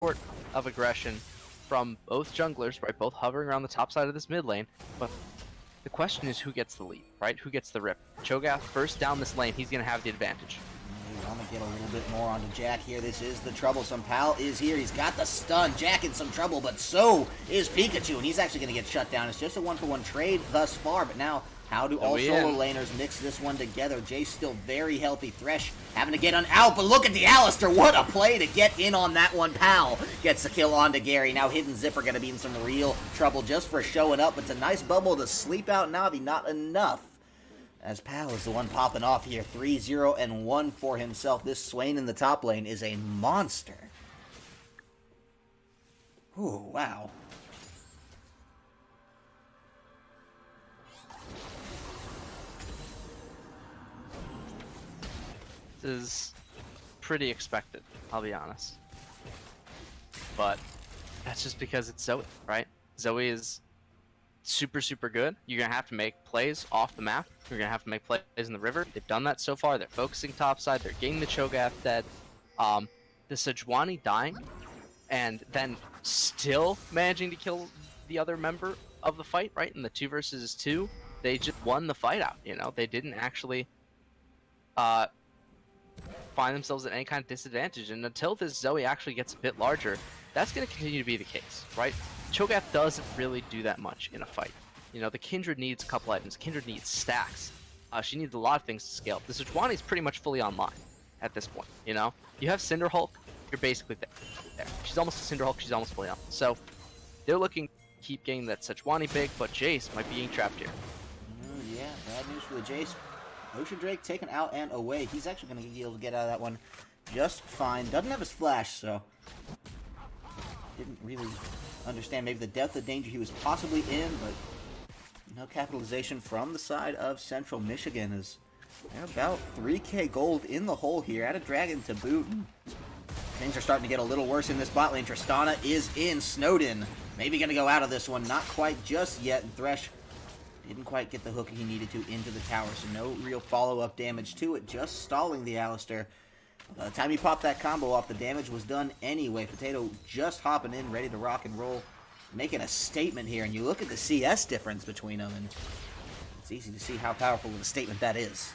of aggression from both junglers, right? Both hovering around the top side of this mid lane, but the question is who gets the lead, right? Who gets the rip? Cho'Gath first down this lane, he's going to have the advantage. We want to get a little bit more onto Jack here. This is the troublesome. Pal is here. He's got the stun. Jack in some trouble, but so is Pikachu, and he's actually going to get shut down. It's just a one-for-one trade thus far, but now how do all solo laners mix this one together? Jay's still very healthy. Thresh having to get on out, but look at the Alistar. What a play to get in on that one. Pal gets the kill onto Gary. Now Hidden Zipper going to be in some real trouble just for showing up, but it's a nice bubble to sleep out Navi. Not enough, as Pal is the one popping off here. 3-0 and 1 for himself. This Swain in the top lane is a monster. Ooh, wow. This is pretty expected, I'll be honest. But that's just because it's Zoe, right? Zoe is super, super good. You're going to have to make plays off the map. You're going to have to make plays in the river. They've done that so far. They're focusing topside. They're getting the Cho'Gath dead. The Sejuani dying and then still managing to kill the other member of the fight, right? In the 2 versus 2, they just won the fight out, you know? They didn't actually find themselves at any kind of disadvantage, and until this Zoe actually gets a bit larger, that's going to continue to be the case, right? Cho'Gath doesn't really do that much in a fight. You know, the Kindred needs a couple items. Kindred needs stacks. She needs a lot of things to scale. The Sejuani is pretty much fully online at this point, you know? You have Cinder Hulk, you're basically there. She's almost a Cinder Hulk, she's almost fully on. So, they're looking to keep getting that Sejuani big, but Jace might be getting trapped here. Yeah, bad news for the Jace. Ocean Drake taken out and away. He's actually going to be able to get out of that one just fine. Doesn't have his flash, so didn't really understand maybe the depth of danger he was possibly in, but no capitalization from the side of Central Michigan as they're about 3k gold in the hole here. Add a dragon to boot. Things are starting to get a little worse in this bot lane. Tristana is in. Snowden maybe going to go out of this one. Not quite just yet. And Thresh didn't quite get the hook he needed to into the tower, so no real follow-up damage to it, just stalling the Alistar. By the time he popped that combo off, the damage was done anyway. Potato just hopping in, ready to rock and roll, making a statement here, and you look at the CS difference between them, and it's easy to see how powerful of a statement that is.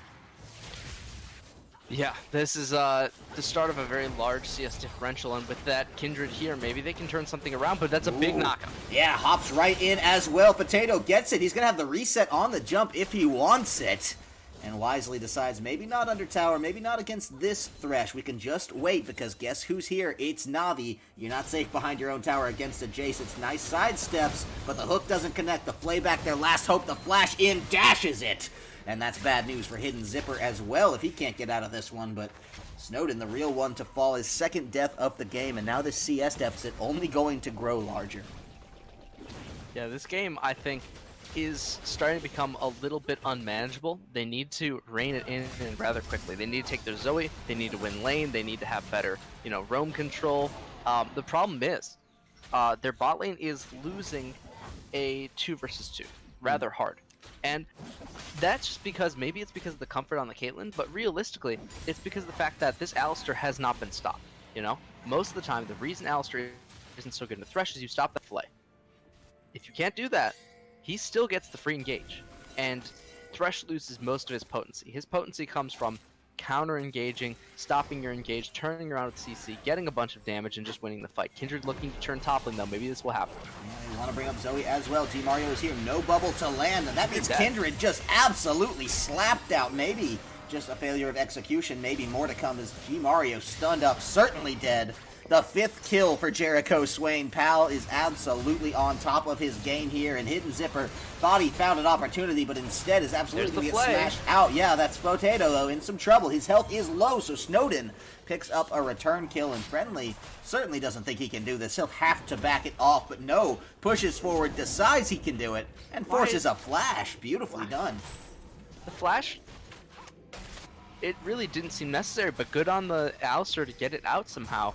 Yeah, this is the start of a very large CS differential, and with that Kindred here, maybe they can turn something around, but that's a big knockout. Yeah, hops right in as well. Potato gets it. He's going to have the reset on the jump if he wants it. And wisely decides maybe not under tower, maybe not against this Thresh. We can just wait because guess who's here? It's Navi. You're not safe behind your own tower against a Jace. It's nice side steps, but the hook doesn't connect. The flay back, their last hope. The flash in dashes it. And that's bad news for Hidden Zipper as well if he can't get out of this one. But Snowden, the real one to fall, his second death of the game. And now this CS deficit only going to grow larger. Yeah, this game, I think, is starting to become a little bit unmanageable. They need to rein it in rather quickly. They need to take their Zoe, they need to win lane, they need to have better, you know, roam control. The problem is, their bot lane is losing a 2 versus 2 rather hard. And that's just because, maybe it's because of the comfort on the Caitlyn, but realistically, it's because of the fact that this Alistar has not been stopped, you know? Most of the time, the reason Alistar isn't so good in the Thresh is you stop the flay. If you can't do that, he still gets the free engage, and Thresh loses most of his potency. His potency comes from counter-engaging, stopping your engage, turning around with CC, getting a bunch of damage, and just winning the fight. Kindred looking to turn top lane, though. Maybe this will happen. Yeah, you want to bring up Zoe as well. G Mario is here. No bubble to land, and that means Kindred just absolutely slapped out. Maybe just a failure of execution. Maybe more to come as G Mario stunned up, certainly dead. The 5th kill for Jericho Swain. Pal is absolutely on top of his game here, and Hidden Zipper thought he found an opportunity, but instead is absolutely going to get smashed out. Yeah, that's Potato, though, in some trouble. His health is low, so Snowden picks up a return kill, and Friendly certainly doesn't think he can do this. He'll have to back it off, but no, pushes forward, decides he can do it, and forces a flash. Beautifully done. The flash, it really didn't seem necessary, but good on the Alistar to get it out somehow.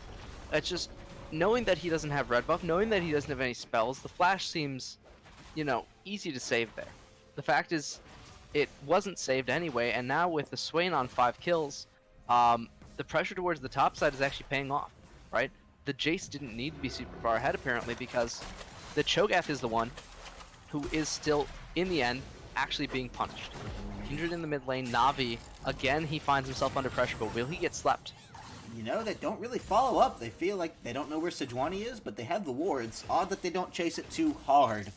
It's just, knowing that he doesn't have red buff, knowing that he doesn't have any spells, the flash seems, you know, easy to save there. The fact is, it wasn't saved anyway, and now with the Swain on 5 kills, the pressure towards the top side is actually paying off, right? the Jace didn't need to be super far ahead apparently, because the Cho'Gath is the one who is still, in the end, actually being punished. Kindred in the mid lane, Na'Vi, again he finds himself under pressure, but will he get slept? You know, they don't really follow up. They feel like they don't know where Sejuani is, but they have the wards. Odd that they don't chase it too hard,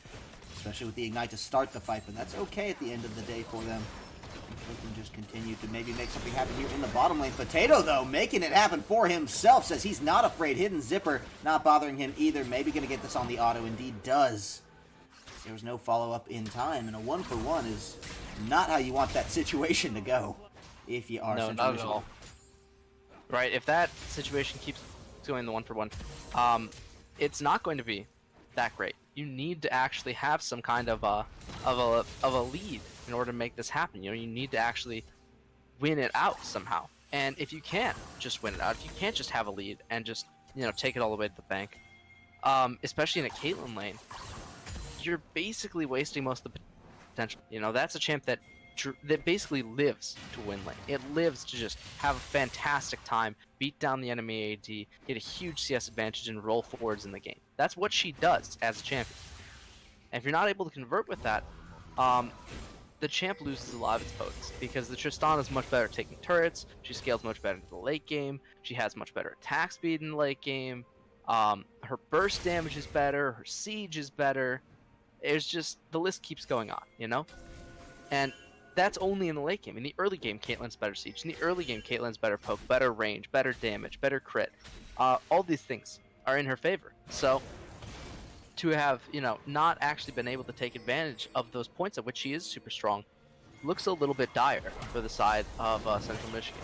especially with the Ignite to start the fight, but that's okay at the end of the day for them. They can just continue to maybe make something happen here in the bottom lane. Potato, though, making it happen for himself, says he's not afraid. Hidden Zipper not bothering him either. Maybe going to get this on the auto. Indeed does. There was no follow-up in time, and a 1-for-1 is not how you want that situation to go if you are No, not at all. Right, if that situation keeps going the 1-for-1, it's not going to be that great. You need to actually have some kind of a lead in order to make this happen. You know, you need to actually win it out somehow. And if you can't just win it out, if you can't just have a lead and just, you know, take it all the way to the bank, especially in a Caitlyn lane, you're basically wasting most of the potential. You know, that's a champ that basically lives to win lane. It lives to just have a fantastic time, beat down the enemy AD, get a huge CS advantage, and roll forwards in the game. That's what she does as a champion. And if you're not able to convert with that, the champ loses a lot of its potency, because the Tristana is much better at taking turrets, she scales much better into the late game, she has much better attack speed in the late game, her burst damage is better, her siege is better. It's just, the list keeps going on, you know? And that's only in the late game. In the early game, Caitlyn's better siege. In the early game, Caitlyn's better poke, better range, better damage, better crit. All these things are in her favor. So, to have, you know, not actually been able to take advantage of those points at which she is super strong, looks a little bit dire for the side of Central Michigan.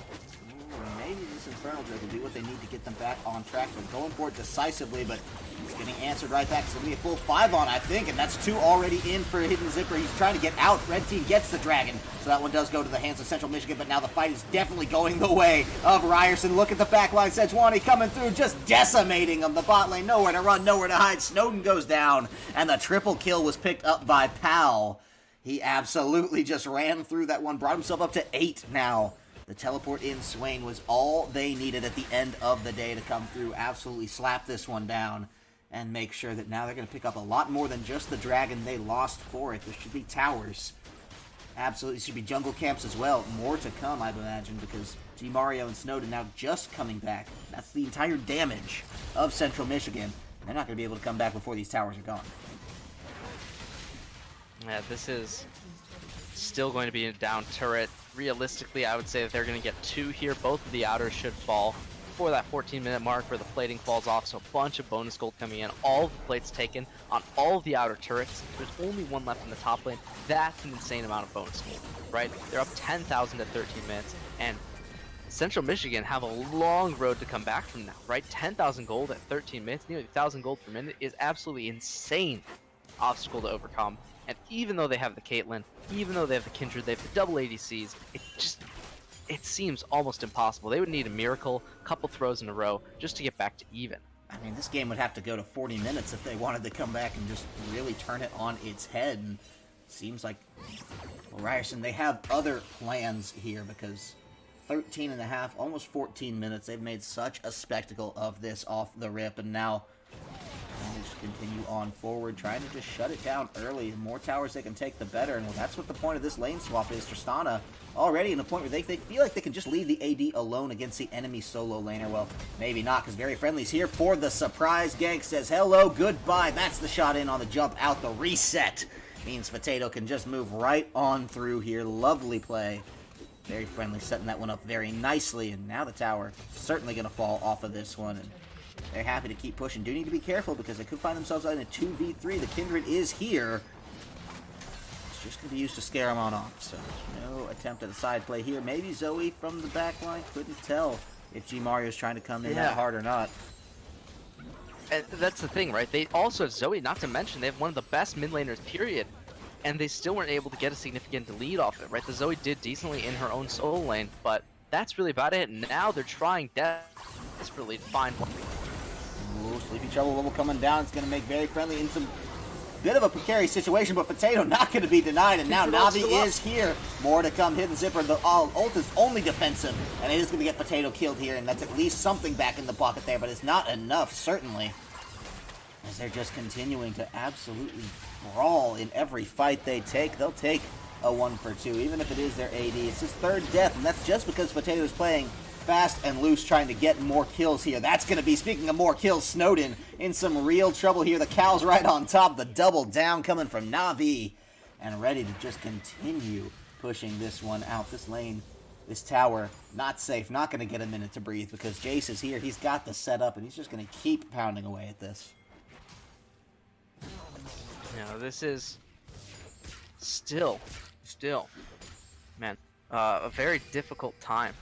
Maybe this Infernal Drake will do what they need to get them back on track. They're going for it decisively, but he's getting answered right back. It's going to be a full 5 on, I think, and that's 2 already in for Hidden Zipper. He's trying to get out. Red team gets the dragon, so that one does go to the hands of Central Michigan, but now the fight is definitely going the way of Ryerson. Look at the back line. Sejuani coming through, just decimating them. The bot lane, nowhere to run, nowhere to hide. Snowden goes down, and the triple kill was picked up by Pal. He absolutely just ran through that one, brought himself up to 8 now. The teleport in Swain was all they needed at the end of the day to come through, absolutely slap this one down, and make sure that now they're going to pick up a lot more than just the dragon they lost for it. There should be towers. Absolutely should be jungle camps as well. More to come, I imagine, because G Mario and Snowden now just coming back. That's the entire damage of Central Michigan. They're not going to be able to come back before these towers are gone. Yeah, this is still going to be a down turret. Realistically, I would say that they're going to get 2 here. Both of the outers should fall before that 14-minute mark where the plating falls off, so a bunch of bonus gold coming in. All of the plates taken on all of the outer turrets. There's only 1 left in the top lane. That's an insane amount of bonus gold, right? They're up 10,000 at 13 minutes, and Central Michigan have a long road to come back from now, right? 10,000 gold at 13 minutes, nearly 1,000 gold per minute is absolutely insane obstacle to overcome. And even though they have the Caitlyn, even though they have the Kindred, they have the double ADCs, it seems almost impossible. They would need a miracle, a couple throws in a row, just to get back to even. I mean, this game would have to go to 40 minutes if they wanted to come back and just really turn it on its head. And it seems like, well, Ryerson, they have other plans here, because 13 and a half, almost 14 minutes, they've made such a spectacle of this off the rip, and now they just continue on forward, trying to just shut it down early. The more towers they can take, the better, and well, that's what the point of this lane swap is. Tristana already in the point where they feel like they can just leave the AD alone against the enemy solo laner. Well, maybe not, because Very Friendly's here for the surprise gank, says hello, goodbye. That's the shot in on the jump out. The reset means Potato can just move right on through here. Lovely play. Very Friendly setting that one up very nicely, and now the tower certainly going to fall off of this one, and they're happy to keep pushing. Do need to be careful, because they could find themselves out in a 2v3. The Kindred is here. It's just going to be used to scare them on off, so no attempt at a side play here. Maybe Zoe from the back line. Couldn't tell if G Mario's trying to come in that hard or not. And that's the thing, right? They also have Zoe, not to mention, they have one of the best mid laners, period. And they still weren't able to get a significant lead off it, right? The Zoe did decently in her own solo lane, but that's really about it. And now they're trying desperately to find one. Ooh, Sleepy Trouble level coming down. It's going to make Very Friendly in some Bit of a precarious situation, but Potato not going to be denied, and now Navi is here. More to come. Hidden Zipper, the ult is only defensive, and it is going to get Potato killed here, and that's at least something back in the pocket there, but it's not enough, certainly. As they're just continuing to absolutely brawl in every fight they take. They'll take a 1-for-2, even if it is their AD. It's his third death, and that's just because Potato is playing fast and loose, trying to get more kills here. That's going to be, speaking of more kills, Snowden in some real trouble here. The Cow's right on top. The double down coming from Na'Vi, and ready to just continue pushing this one out. This lane, this tower, not safe. Not going to get a minute to breathe because Jace is here. He's got the setup, and he's just going to keep pounding away at this. This is still, man, a very difficult time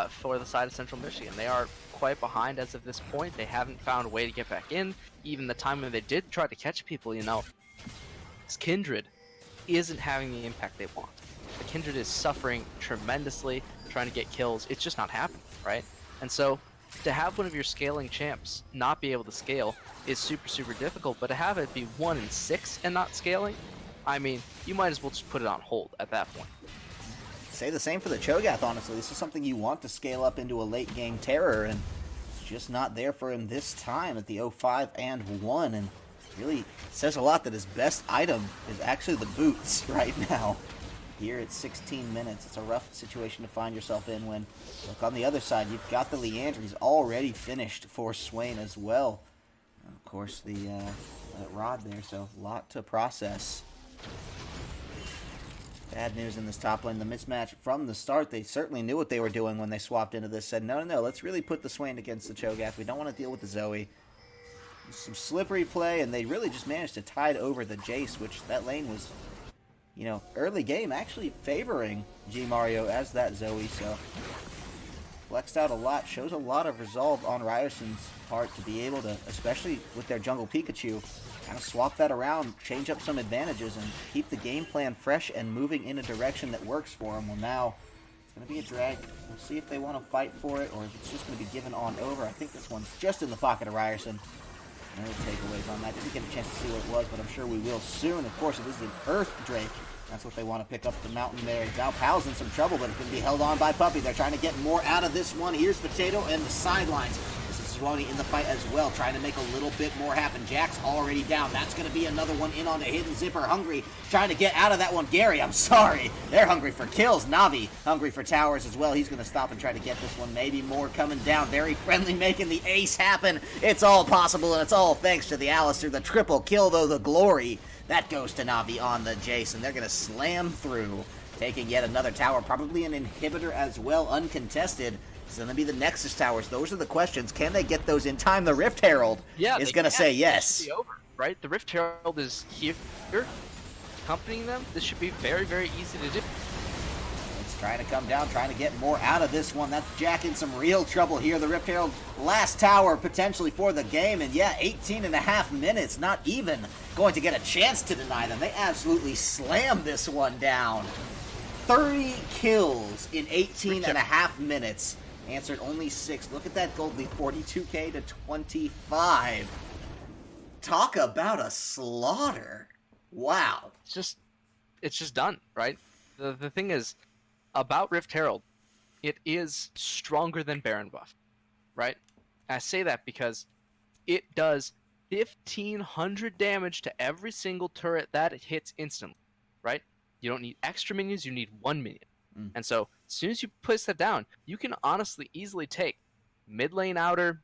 for the side of Central Michigan. They are quite behind as of this point. They haven't found a way to get back in. Even the time when they did try to catch people, this Kindred isn't having the impact they want. The Kindred is suffering tremendously, trying to get kills. It's just not happening, right? And so, to have one of your scaling champs not be able to scale is super, super difficult, but to have it be 1-6 and not scaling, I mean, you might as well just put it on hold at that point. Say the same for the Cho'Gath, honestly. This is something you want to scale up into a late-game terror, and it's just not there for him this time at the 0-5 and 1, and really says a lot that his best item is actually the boots right now. Here at 16 minutes, it's a rough situation to find yourself in when, look, on the other side, you've got the Leander. He's already finished for Swain as well. And of course, the Rod there, so a lot to process. Bad news in this top lane. The mismatch from the start, they certainly knew what they were doing when they swapped into this. Said, no, let's really put the Swain against the Cho'Gath. We don't want to deal with the Zoe. Some slippery play, and they really just managed to tide over the Jace, which that lane was, early game actually favoring G Mario as that Zoe, so flexed out a lot, shows a lot of resolve on Ryerson's part to be able to, especially with their jungle Pikachu, kind of swap that around, change up some advantages, and keep the game plan fresh and moving in a direction that works for them. Well, now it's going to be a drag. We'll see if they want to fight for it or if it's just going to be given on over. I think this one's just in the pocket of Ryerson. No takeaways on that. Didn't get a chance to see what it was, but I'm sure we will soon. Of course, it is an Earth Drake. That's what they want to pick up the mountain there. Now Pal's in some trouble, but it can be held on by Puppy. They're trying to get more out of this one. Here's Potato and the sidelines. This is Zwoni in the fight as well, trying to make a little bit more happen. Jack's already down. That's going to be another one in on the Hidden Zipper. Hungry, trying to get out of that one. Gary, I'm sorry. They're hungry for kills. Navi, hungry for towers as well. He's going to stop and try to get this one. Maybe more coming down. Very friendly, making the ace happen. It's all possible, and it's all thanks to the Alistair. The triple kill, though, the glory. That goes to Navi on the Jace, and they're going to slam through, taking yet another tower, probably an inhibitor as well, uncontested. It's going to be the Nexus towers. Those are the questions. Can they get those in time? The Rift Herald is going to say yes. Over, right? The Rift Herald is here, accompanying them. This should be very, very easy to do. It's trying to come down, trying to get more out of this one. That's Jack in some real trouble here. The Rift Herald, last tower potentially for the game, and yeah, 18.5 minutes, not even going to get a chance to deny them. They absolutely slammed this one down. 30 kills in 18.5 minutes. Answered only 6. Look at that gold lead, 42k to 25. Talk about a slaughter. Wow. It's just done, right? The thing is, about Rift Herald, it is stronger than Baron buff, right? I say that because it does 1,500 damage to every single turret that it hits instantly, right? You don't need extra minions, you need 1 minion. And so, as soon as you place that down, you can honestly easily take mid lane outer,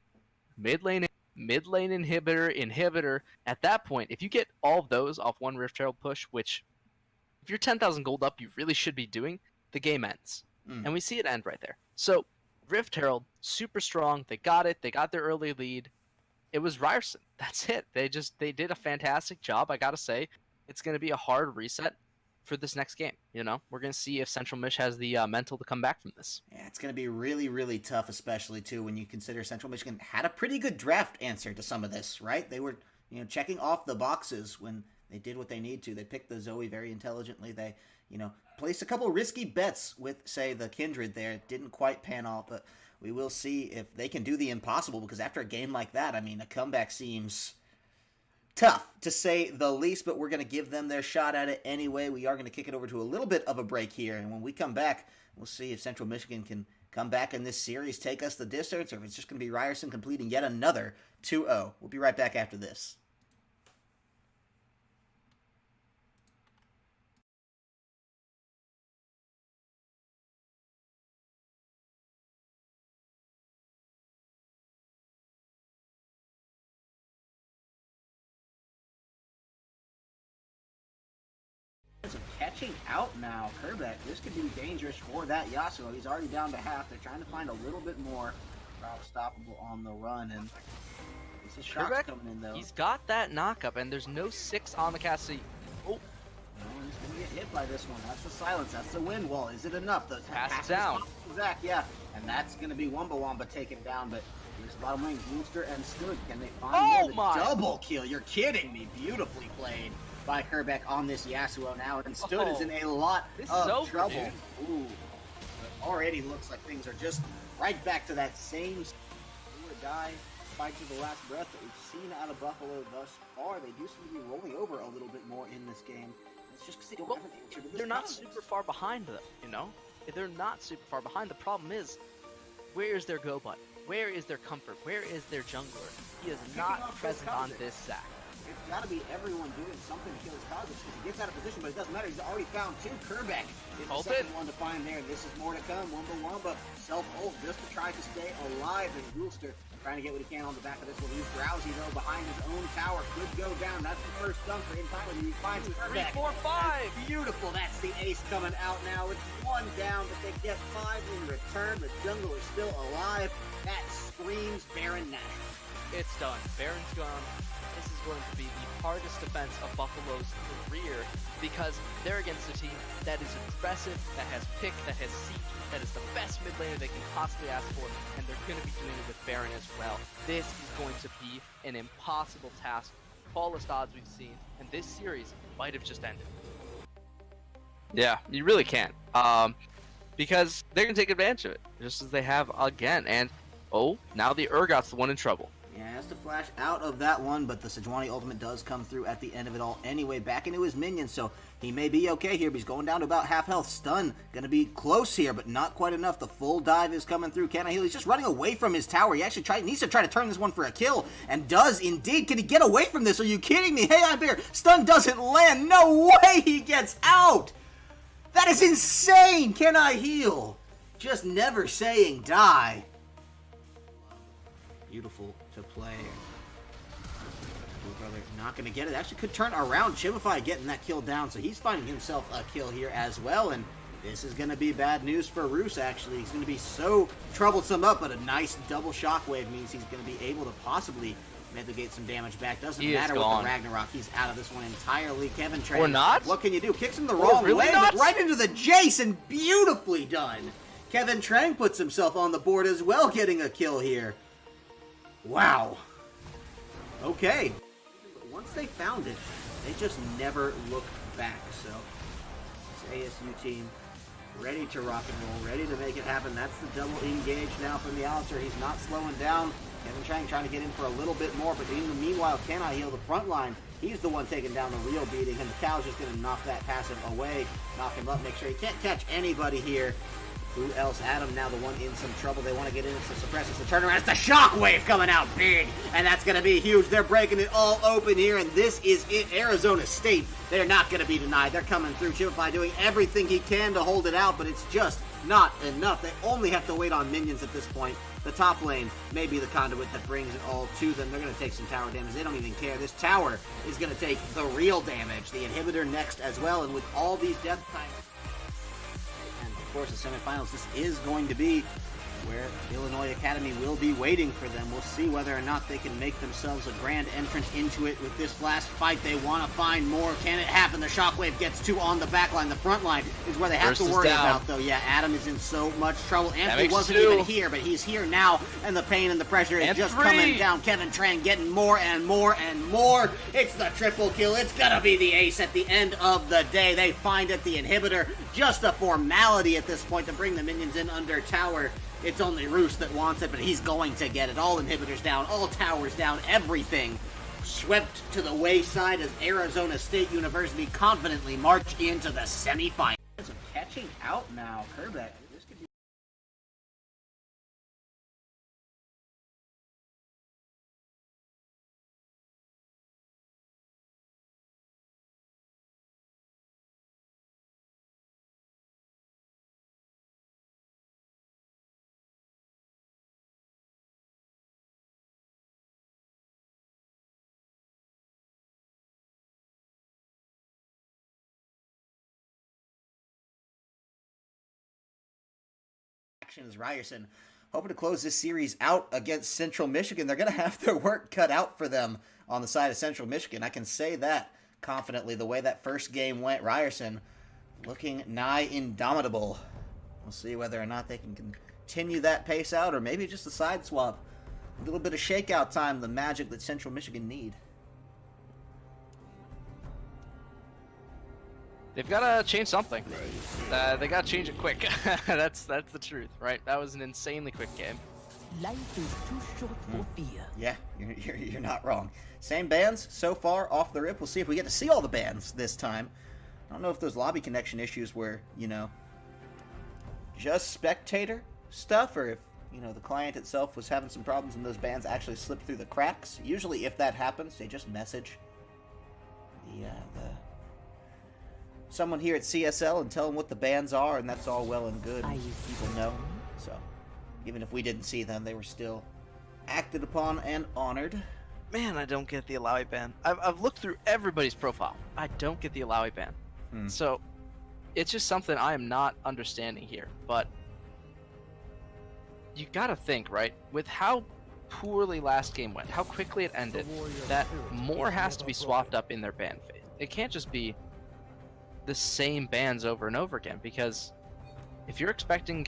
mid lane inhibitor. At that point, if you get all of those off one Rift Herald push, which if you're 10,000 gold up, you really should be doing, the game ends. And we see it end right there. So, Rift Herald, super strong. They got it. They got their early lead. It was Ryerson. That's it. They did a fantastic job. I gotta say, it's going to be a hard reset for this next game. We're going to see if Central Mich has the mental to come back from this. Yeah, it's going to be really, really tough, especially too when you consider Central Michigan had a pretty good draft answer to some of this, right? They were, checking off the boxes when they did what they need to. They picked the Zoe very intelligently. They, placed a couple risky bets with, say, the Kindred there. It didn't quite pan off, but we will see if they can do the impossible, because after a game like that, I mean, a comeback seems tough, to say the least, but we're going to give them their shot at it anyway. We are going to kick it over to a little bit of a break here, and when we come back, we'll see if Central Michigan can come back in this series, take us the distance, or if it's just going to be Ryerson completing yet another 2-0. We'll be right back after this. Catching out now, Kerbeck. This could be dangerous for that Yasuo. He's already down to half. They're trying to find a little bit more stoppable on the run, and this is shots coming in though. He's got that knockup, and there's no 6 on the cast. So no one's gonna get hit by this one. That's the silence. That's the wind wall. Is it enough? The pass down. Zach, yeah, and that's gonna be Wamba taken down. But here's the bottom lane. Booster and Stood. Can they find the double kill? You're kidding me. Beautifully played by Kerbeck on this Yasuo now, and Stood is in a lot of trouble. Dude. Ooh, it already looks like things are just right back to that same do or die fight to the last breath that we've seen out of Buffalo thus far. They do seem to be rolling over a little bit more in this game. It's just because they don't have an answer to this. They're not super far behind, though, you know? They're not super far behind. The problem is, where is their go button? Where is their comfort? Where is their jungler? He is not present on this sack. It's got to be everyone doing something to kill his causes, because he gets out of position, but it doesn't matter. He's already found 2. Kerbeck is the second one to find there. This is more to come. Wamba self-ult just to try to stay alive, and Rooster trying to get what he can on the back of this one. He's Drowsy, though, behind his own tower. Could go down. That's the first dunk for him. He finds Kerbeck. 3, 4, 5. That's beautiful. That's the ace coming out now. It's 1 down, but they get 5 in return. The jungle is still alive. That screams Baron Nash. It's done. Baron's gone. This is going to be the hardest defense of Buffalo's career, because they're against a team that is aggressive, that has pick, that has seek, that is the best mid laner they can possibly ask for, and they're going to be doing it with Baron as well. This is going to be an impossible task, tallest odds we've seen, and this series might have just ended. Yeah, you really can't, because they're going to take advantage of it, just as they have again, and now the Urgot's the one in trouble. Yeah, has to flash out of that one, but the Sejuani ultimate does come through at the end of it all anyway, back into his minions, so he may be okay here, but he's going down to about half health. Stun gonna be close here, but not quite enough. The full dive is coming through. Can I heal? He's just running away from his tower. He actually needs to try to turn this one for a kill, and does indeed. Can he get away from this? Are you kidding me? Hey, I'm Bear. Stun doesn't land. No way he gets out. That is insane. Can I heal? Just never saying die. Beautiful to play. Brother not going to get it. Actually could turn around. Chimify getting that kill down, so he's finding himself a kill here as well, and this is going to be bad news for Roos, actually. He's going to be so troublesome up, but a nice double shockwave means he's going to be able to possibly mitigate some damage back. Doesn't matter with the Ragnarok. He's out of this one entirely. Kevin Train. Or not. What can you do? Kicks him the wrong way, but right into the Jace, and beautifully done. Kevin Trang puts himself on the board as well, getting a kill here. Wow. Okay. But once they found it, they just never looked back. So, this ASU team ready to rock and roll, ready to make it happen. That's the double engage now from the Alistair. He's not slowing down. Kevin Trang trying to get in for a little bit more, but in the meanwhile, Can I Heal the front line? He's the one taking down the real beating, and the Cow's just going to knock that passive away, knock him up, make sure he can't catch anybody here. Who else? Adam now the one in some trouble. They want to get in. It's the suppress. It's the turnaround. It's the shockwave coming out big. And that's going to be huge. They're breaking it all open here. And this is it. Arizona State. They're not going to be denied. They're coming through. Chimify doing everything he can to hold it out. But it's just not enough. They only have to wait on minions at this point. The top lane may be the conduit that brings it all to them. They're going to take some tower damage. They don't even care. This tower is going to take the real damage. The inhibitor next as well. And with all these death times, of course, the semifinals, this is going to be where Illinois Academy will be waiting for them. We'll see whether or not they can make themselves a grand entrance into it with this last fight. They want to find more. Can it happen? The shockwave gets 2 on the back line. The front line is where they have to worry about, though. Yeah, Adam is in so much trouble. Anthony wasn't even here, but he's here now, and the pain and the pressure is just coming down. Kevin Tran getting more and more and more. It's the triple kill. It's going to be the ace at the end of the day. They find it, the inhibitor. Just a formality at this point to bring the minions in under tower. It's only Roos that wants it, but he's going to get it. All inhibitors down, all towers down, everything. swept to the wayside as Arizona State University confidently march into the semifinals. Catching out now, Kerbeck. This could be as Ryerson hoping to close this series out against Central Michigan. They're going to have their work cut out for them on the side of Central Michigan. I can say that confidently. The way that first game went, Ryerson looking nigh indomitable. We'll see whether or not they can continue that pace out, or maybe just a side swap. A little bit of shakeout time, the magic that Central Michigan need. They've got to change something. They got to change it quick. That's the truth, right? That was an insanely quick game. Life is too short for fear. Yeah, you're not wrong. Same bands so far off the rip. We'll see if we get to see all the bands this time. I don't know if those lobby connection issues were, just spectator stuff, or if, the client itself was having some problems and those bands actually slipped through the cracks. Usually if that happens, they just message the someone here at CSL and tell them what the bands are, and that's all well and good. People know. So even if we didn't see them, they were still acted upon and honored. Man, I don't get the Alawi ban. I've looked through everybody's profile. I don't get the Alawi ban. So it's just something I am not understanding here. But you gotta think, right? With how poorly last game went, how quickly it ended, that more has to be swapped up in their ban phase. It can't just be the same bans over and over again, because if you're expecting,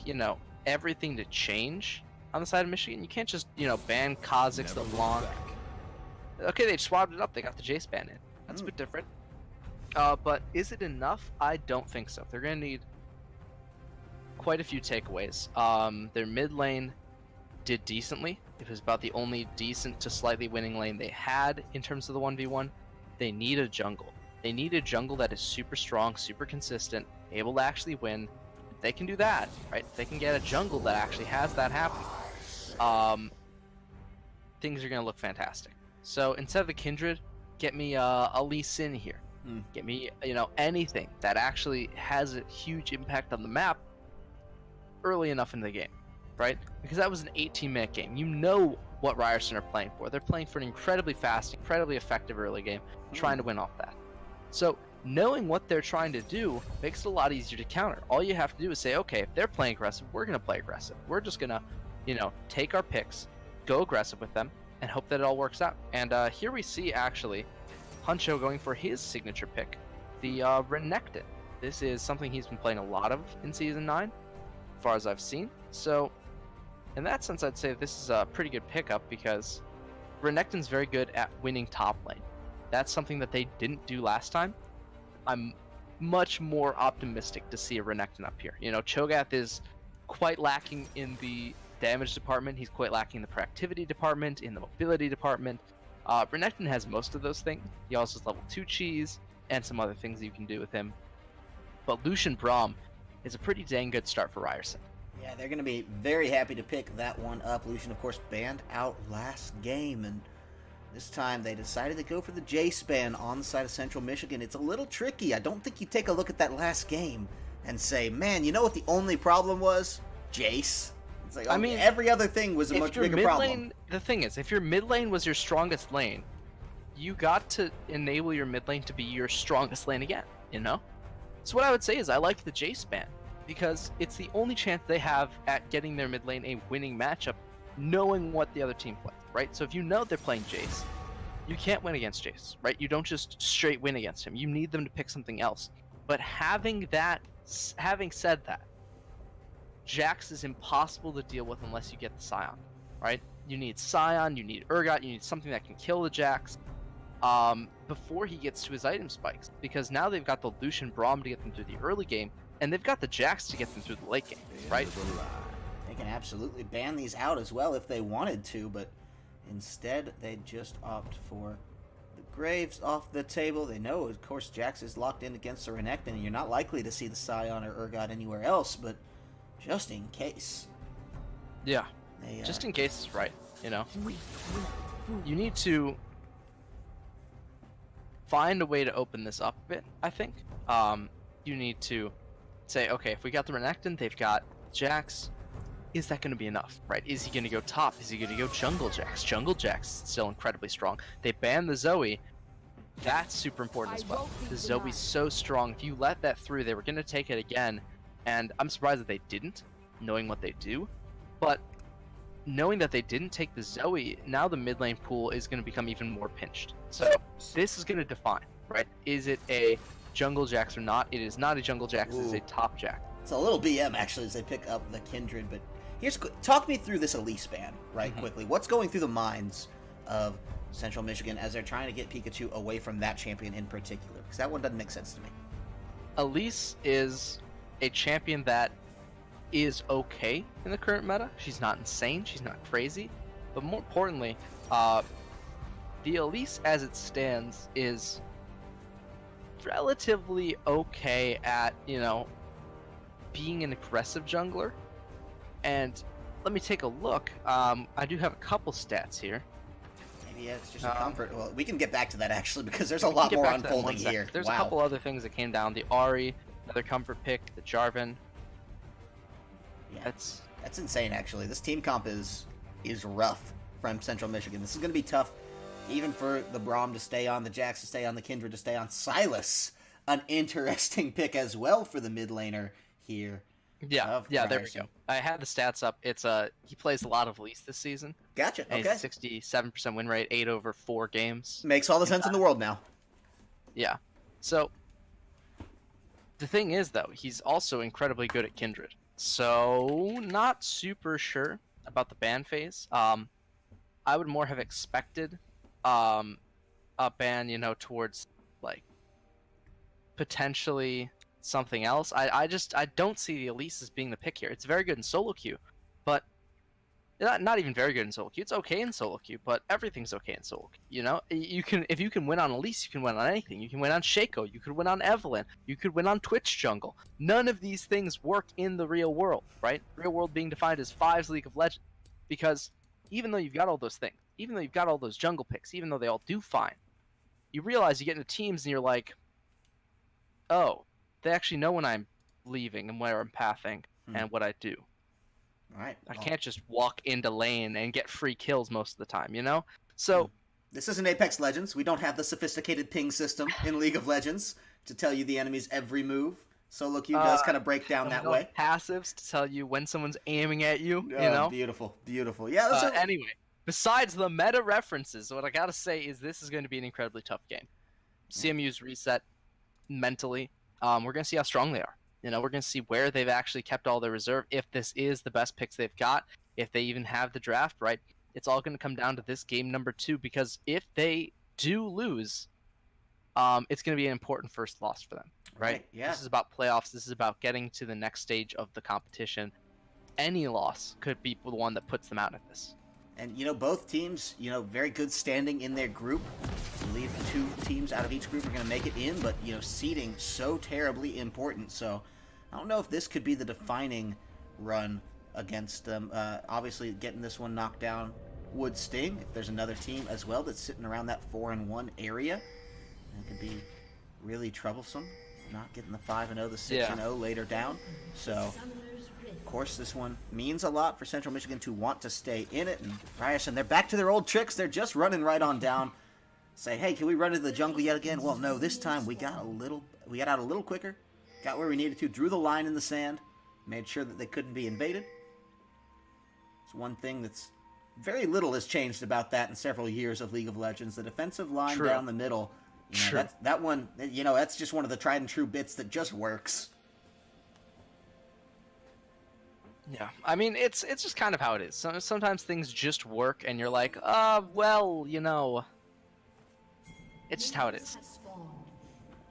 everything to change on the side of Michigan, you can't just, ban Kha'Zix, the Blanc. Okay, they swapped it up. They got the Jace ban in. That's a bit different. But is it enough? I don't think so. They're going to need quite a few takeaways. Their mid lane did decently. It was about the only decent to slightly winning lane they had in terms of the 1v1. They need a jungle. They need a jungle that is super strong, super consistent, able to actually win. If they can do that, right? If they can get a jungle that actually has that happen, things are going to look fantastic. So instead of the Kindred, get me a Lee Sin here. Get me, anything that actually has a huge impact on the map early enough in the game, right? Because that was an 18-minute game. You know what Ryerson are playing for. They're playing for an incredibly fast, incredibly effective early game, trying to win off that. So knowing what they're trying to do makes it a lot easier to counter. All you have to do is say, okay, if they're playing aggressive, we're going to play aggressive. We're just going to, take our picks, go aggressive with them, and hope that it all works out. And here we see, actually, Huncho going for his signature pick, the Renekton. This is something he's been playing a lot of in Season 9, as far as I've seen. So in that sense, I'd say this is a pretty good pickup, because Renekton's very good at winning top lane. That's something that they didn't do last time. I'm much more optimistic to see a Renekton up here. Cho'Gath is quite lacking in the damage department. He's quite lacking in the proactivity department, in the mobility department. Renekton has most of those things. He also has level 2 cheese and some other things you can do with him. But Lucian Braum is a pretty dang good start for Ryerson. Yeah, they're going to be very happy to pick that one up. Lucian, of course, banned out last game, and this time they decided to go for the Jace ban on the side of Central Michigan. It's a little tricky. I don't think you take a look at that last game and say, man, you know what the only problem was? Jace. It's like, every other thing was a much bigger problem. The thing is, if your mid lane was your strongest lane, you got to enable your mid lane to be your strongest lane again, So what I would say is I like the Jace ban, because it's the only chance they have at getting their mid lane a winning matchup, knowing what the other team plays, right? So if you know they're playing Jace, you can't win against Jace, right? You don't just straight win against him. You need them to pick something else. But having said that, Jax is impossible to deal with unless you get the Scion, right? You need Scion, you need Urgot, you need something that can kill the Jax before he gets to his item spikes, because now they've got the Lucian Braum to get them through the early game, and they've got the Jax to get them through the late game, right? They can absolutely ban these out as well if they wanted to, but instead they just opt for Graves off the table. They know, of course, Jax is locked in against the Renekton, and you're not likely to see the Scion or Urgot anywhere else, but just in case. Yeah, They, just in case it's right, you know? We will food. You need to find a way to open this up a bit, I think. You need to say, okay, if we got the Renekton, they've got Jax. Is that going to be enough, right? Is he going to go top? Is he going to go jungle Jax? Jungle Jax is still incredibly strong. They banned the Zoe. That's super important as well. The Zoe's so strong. If you let that through, they were going to take it again. And I'm surprised that they didn't, knowing what they do. But knowing that they didn't take the Zoe, now the mid lane pool is going to become even more pinched. So this is going to define, right? Is it a jungle Jax or not? It is not a jungle Jax. It's a top Jax. It's a little BM, actually, as they pick up the Kindred, but talk me through this Elise ban, right, quickly. What's going through the minds of Central Michigan as they're trying to get Pikachu away from that champion in particular? Because that one doesn't make sense to me. Elise is a champion that is okay in the current meta. She's not insane. She's not crazy. But more importantly, the Elise as it stands is relatively okay at, being an aggressive jungler. And let me take a look. I do have a couple stats here. Maybe it's just a comfort. Well, we can get back to that, actually, because there's a lot more unfolding here. There's a couple other things that came down. The Ahri, another comfort pick, the Jarvan. Yeah, That's insane, actually. This team comp is rough from Central Michigan. This is going to be tough, even for the Braum to stay on, the Jax to stay on, the Kindred to stay on. Silas, an interesting pick as well for the mid laner here. Yeah, there we go. I had the stats up. It's he plays a lot of Elise this season. Gotcha. And Okay. He's 67% win rate, 8 over 4 games. Makes all the sense in the world now. Yeah. So the thing is, though, he's also incredibly good at Kindred. So not super sure about the ban phase. I would more have expected a ban, towards like potentially something else. I don't see the Elise as being the pick here. It's very good in solo queue, but not even very good in solo queue. It's okay in solo queue, but everything's okay in solo queue. If you can win on Elise, you can win on anything. You can win on Shaco, you could win on Evelynn, you could win on Twitch jungle. None of these things work in the real world, right? Real world being defined as 5's League of Legends, because even though you've got all those things, even though you've got all those jungle picks, even though they all do fine, you realize you get into teams and you're like, oh, they actually know when I'm leaving and where I'm pathing and what I do. All right. I can't just walk into lane and get free kills most of the time, So this isn't Apex Legends. We don't have the sophisticated ping system in League of Legends to tell you the enemy's every move. Solo queue does kind of break down that way. Passives to tell you when someone's aiming at you, Beautiful, beautiful. Yeah. Anyway, besides the meta references, what I gotta say is this is going to be an incredibly tough game. CMU's reset mentally. We're going to see how strong they are. We're going to see where they've actually kept all their reserve, if this is the best picks they've got, if they even have the draft, right? It's all going to come down to this game number 2, because if they do lose, it's going to be an important first loss for them, right? Yeah. This is about playoffs. This is about getting to the next stage of the competition. Any loss could be the one that puts them out of this. And, both teams, very good standing in their group. I believe 2 teams out of each group are going to make it in, but, seeding so terribly important. So I don't know if this could be the defining run against them. Obviously, getting this one knocked down would sting. If there's another team as well that's sitting around that 4-1 area, it could be really troublesome. Not getting the 5-0, the 6-0 later down. So of course, this one means a lot for Central Michigan to want to stay in it. And Ryerson, they're back to their old tricks. They're just running right on down. Say, hey, can we run into the jungle yet again? Well, no, this time we got out a little quicker, got where we needed to, drew the line in the sand, made sure that they couldn't be invaded. It's one thing that's very little has changed about that in several years of League of Legends. The defensive line down the middle, that one, that's just one of the tried and true bits that just works. Yeah, I mean, it's just kind of how it is. Sometimes things just work, and you're like, it's just how it is.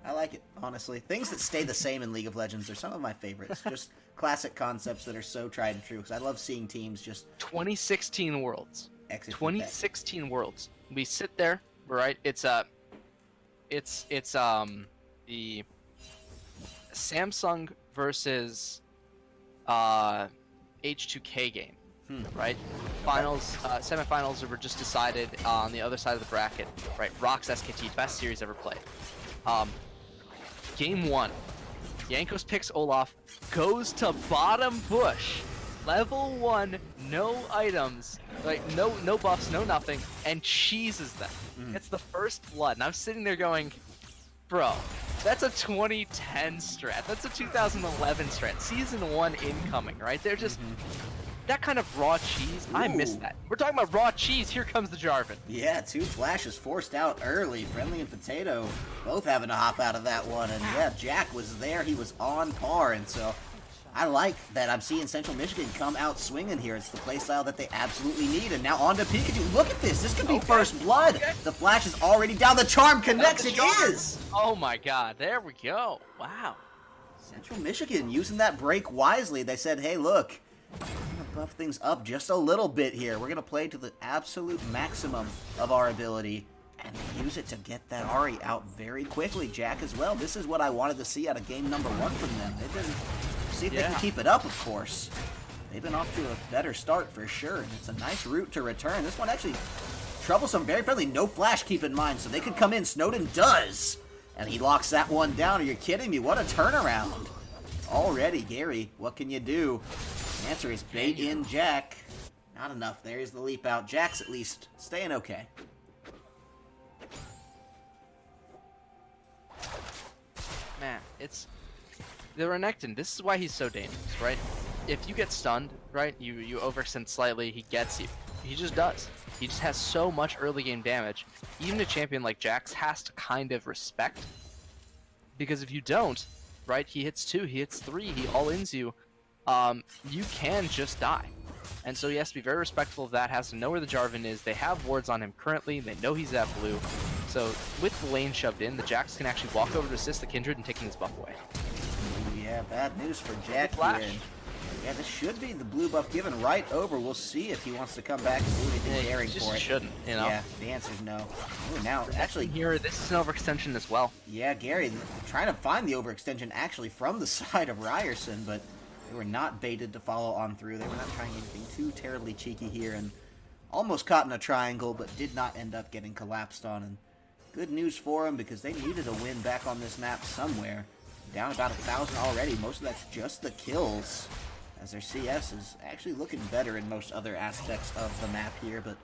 I like it, honestly. Things that stay the same in League of Legends are some of my favorites. Just classic concepts that are so tried and true, because I love seeing teams just 2016 Worlds. execute 2016 Worlds. We sit there, right? It's It's the Samsung versus H2K game, right? Finals, semifinals were just decided on the other side of the bracket, right? Rocks SKT, best series ever played. Game 1, Jankos picks Olaf, goes to bottom bush, level 1, no items, like no buffs, no nothing, and cheeses them. It's the first blood, and I'm sitting there going, bro, that's a 2010 strat. That's a 2011 strat. Season 1 incoming, right? They're just that kind of raw cheese. I miss that. We're talking about raw cheese. Here comes the Jarvan. Yeah, 2 flashes forced out early. Friendly and Potato both having to hop out of that one. And yeah, Jack was there. He was on par. And so I like that I'm seeing Central Michigan come out swinging here. It's the playstyle that they absolutely need. And now on to Pikachu. Look at this. This could be first blood. The flash is already down. The charm connects. It is. Oh my god. There we go. Wow. Central Michigan using that break wisely. They said, hey, look, we're going to buff things up just a little bit here. We're going to play to the absolute maximum of our ability and use it to get that Ahri out very quickly. Jack as well. This is what I wanted to see out of game number 1 from them. They've been, see if they can keep it up, of course. They've been off to a better start for sure, and it's a nice route to return. This one actually troublesome, very friendly. No flash, keep in mind, so they could come in. Snowden does, and he locks that one down. Are you kidding me? What a turnaround. Already, Gary, what can you do? The answer is bait in Jack. Not enough. There's the leap out. Jack's at least staying okay. Man, it's the Renekton. This is why he's so dangerous, right? If you get stunned, right, you overextend slightly, he gets you. He just does. He just has so much early game damage. Even a champion like Jax has to kind of respect, because if you don't, right, he hits 2, he hits 3, he all-ins you, you can just die. And so he has to be very respectful of that, has to know where the Jarvan is. They have wards on him currently, they know he's at blue. So with the lane shoved in, the Jax can actually walk over to assist the Kindred and taking his buff away. Ooh, yeah, bad news for Jack Flash. here. Yeah, this should be the blue buff given right over. We'll see if he wants to come back and do anything daring for it. Shouldn't, you know? Yeah, the answer's no. Ooh, now, actually, here, this is an overextension as well. yeah, Gary, trying to find the overextension actually from the side of Ryerson, but they were not baited to follow on through. They were not trying anything too terribly cheeky here, and almost caught in a triangle, but did not end up getting collapsed on. And good news for them, because they needed a win back on this map somewhere. Down about 1,000 already. Most of that's just the kills, as their CS is actually looking better in most other aspects of the map here, but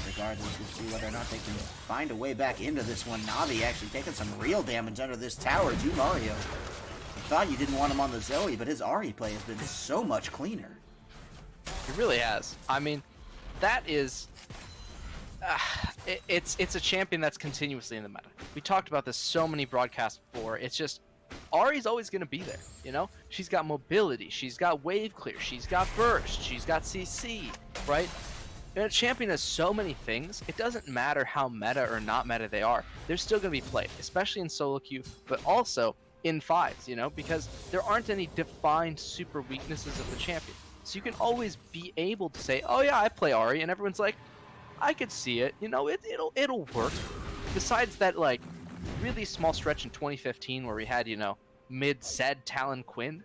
regardless, we'll see whether or not they can find a way back into this one. Navi actually taking some real damage under this tower. You, Mario, I thought you didn't want him on the Zoe, but his Ahri play has been so much cleaner. It really has. I mean, that is... it's a champion that's continuously in the meta. We talked about this so many broadcasts before. It's just... Ahri's always going to be there, you know? She's got mobility, she's got wave clear, she's got burst, she's got CC, right? And a champion has so many things, it doesn't matter how meta or not meta they are, they're still going to be played, especially in solo queue, but also in 5s, you know? Because there aren't any defined super weaknesses of the champion. So you can always be able to say, oh yeah, I play Ahri, and everyone's like, I could see it, you know, it'll work. Besides that, like, really small stretch in 2015 where we had, you know, mid-Zed Talon Quinn.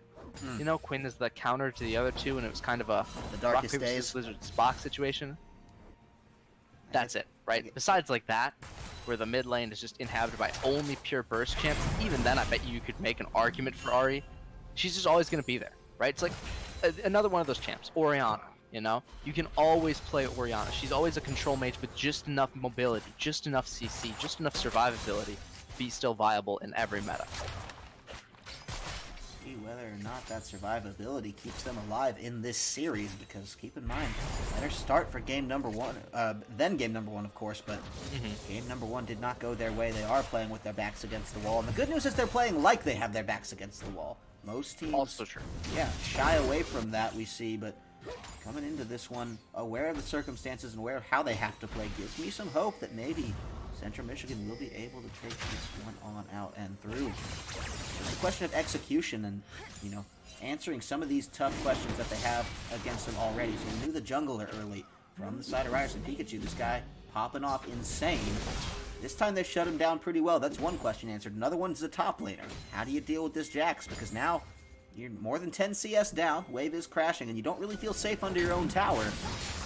You know, Quinn is the counter to the other two, and it was kind of a The darkest rock, paper, days. scissors, Spock situation. That's it, right? Besides like that, where the mid lane is just inhabited by only pure burst champs, even then I bet you could make an argument for Ahri. She's just always going to be there, right? It's like another one of those champs, Orianna. You know, you can always play Orianna. She's always a control mage with just enough mobility, just enough CC, just enough survivability to be still viable in every meta. See whether or not that survivability keeps them alive in this series, because keep in mind, better start for game number 1, then game number 1, of course, but game number 1 did not go their way. They are playing with their backs against the wall, and the good news is they're playing like they have their backs against the wall. Most teams, Also true. yeah, shy away from that, we see, but coming into this one, aware of the circumstances and aware of how they have to play, gives me some hope that maybe Central Michigan will be able to take this one on out and through. It's a question of execution and, you know, answering some of these tough questions that they have against them already. So we knew the jungler early from the side of Ryerson. Pikachu, this guy popping off insane. This time they've shut him down pretty well. That's one question answered. Another one's the top laner. How do you deal with this Jax? Because now you're more than 10 CS down. Wave is crashing, and you don't really feel safe under your own tower.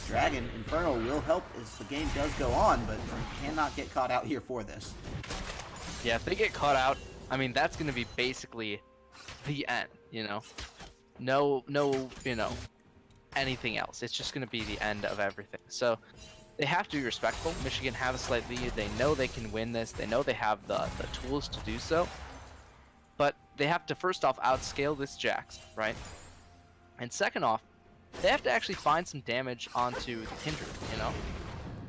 Dragon, Infernal will help as the game does go on, but you cannot get caught out here for this. Yeah, if they get caught out, I mean, that's going to be basically the end, you know? No, you know, anything else. It's just going to be the end of everything. So they have to be respectful. Michigan have a slight lead. They know they can win this. They know they have the tools to do so. But they have to, first off, outscale this Jax, right? And second off, they have to actually find some damage onto the Kindred, you know?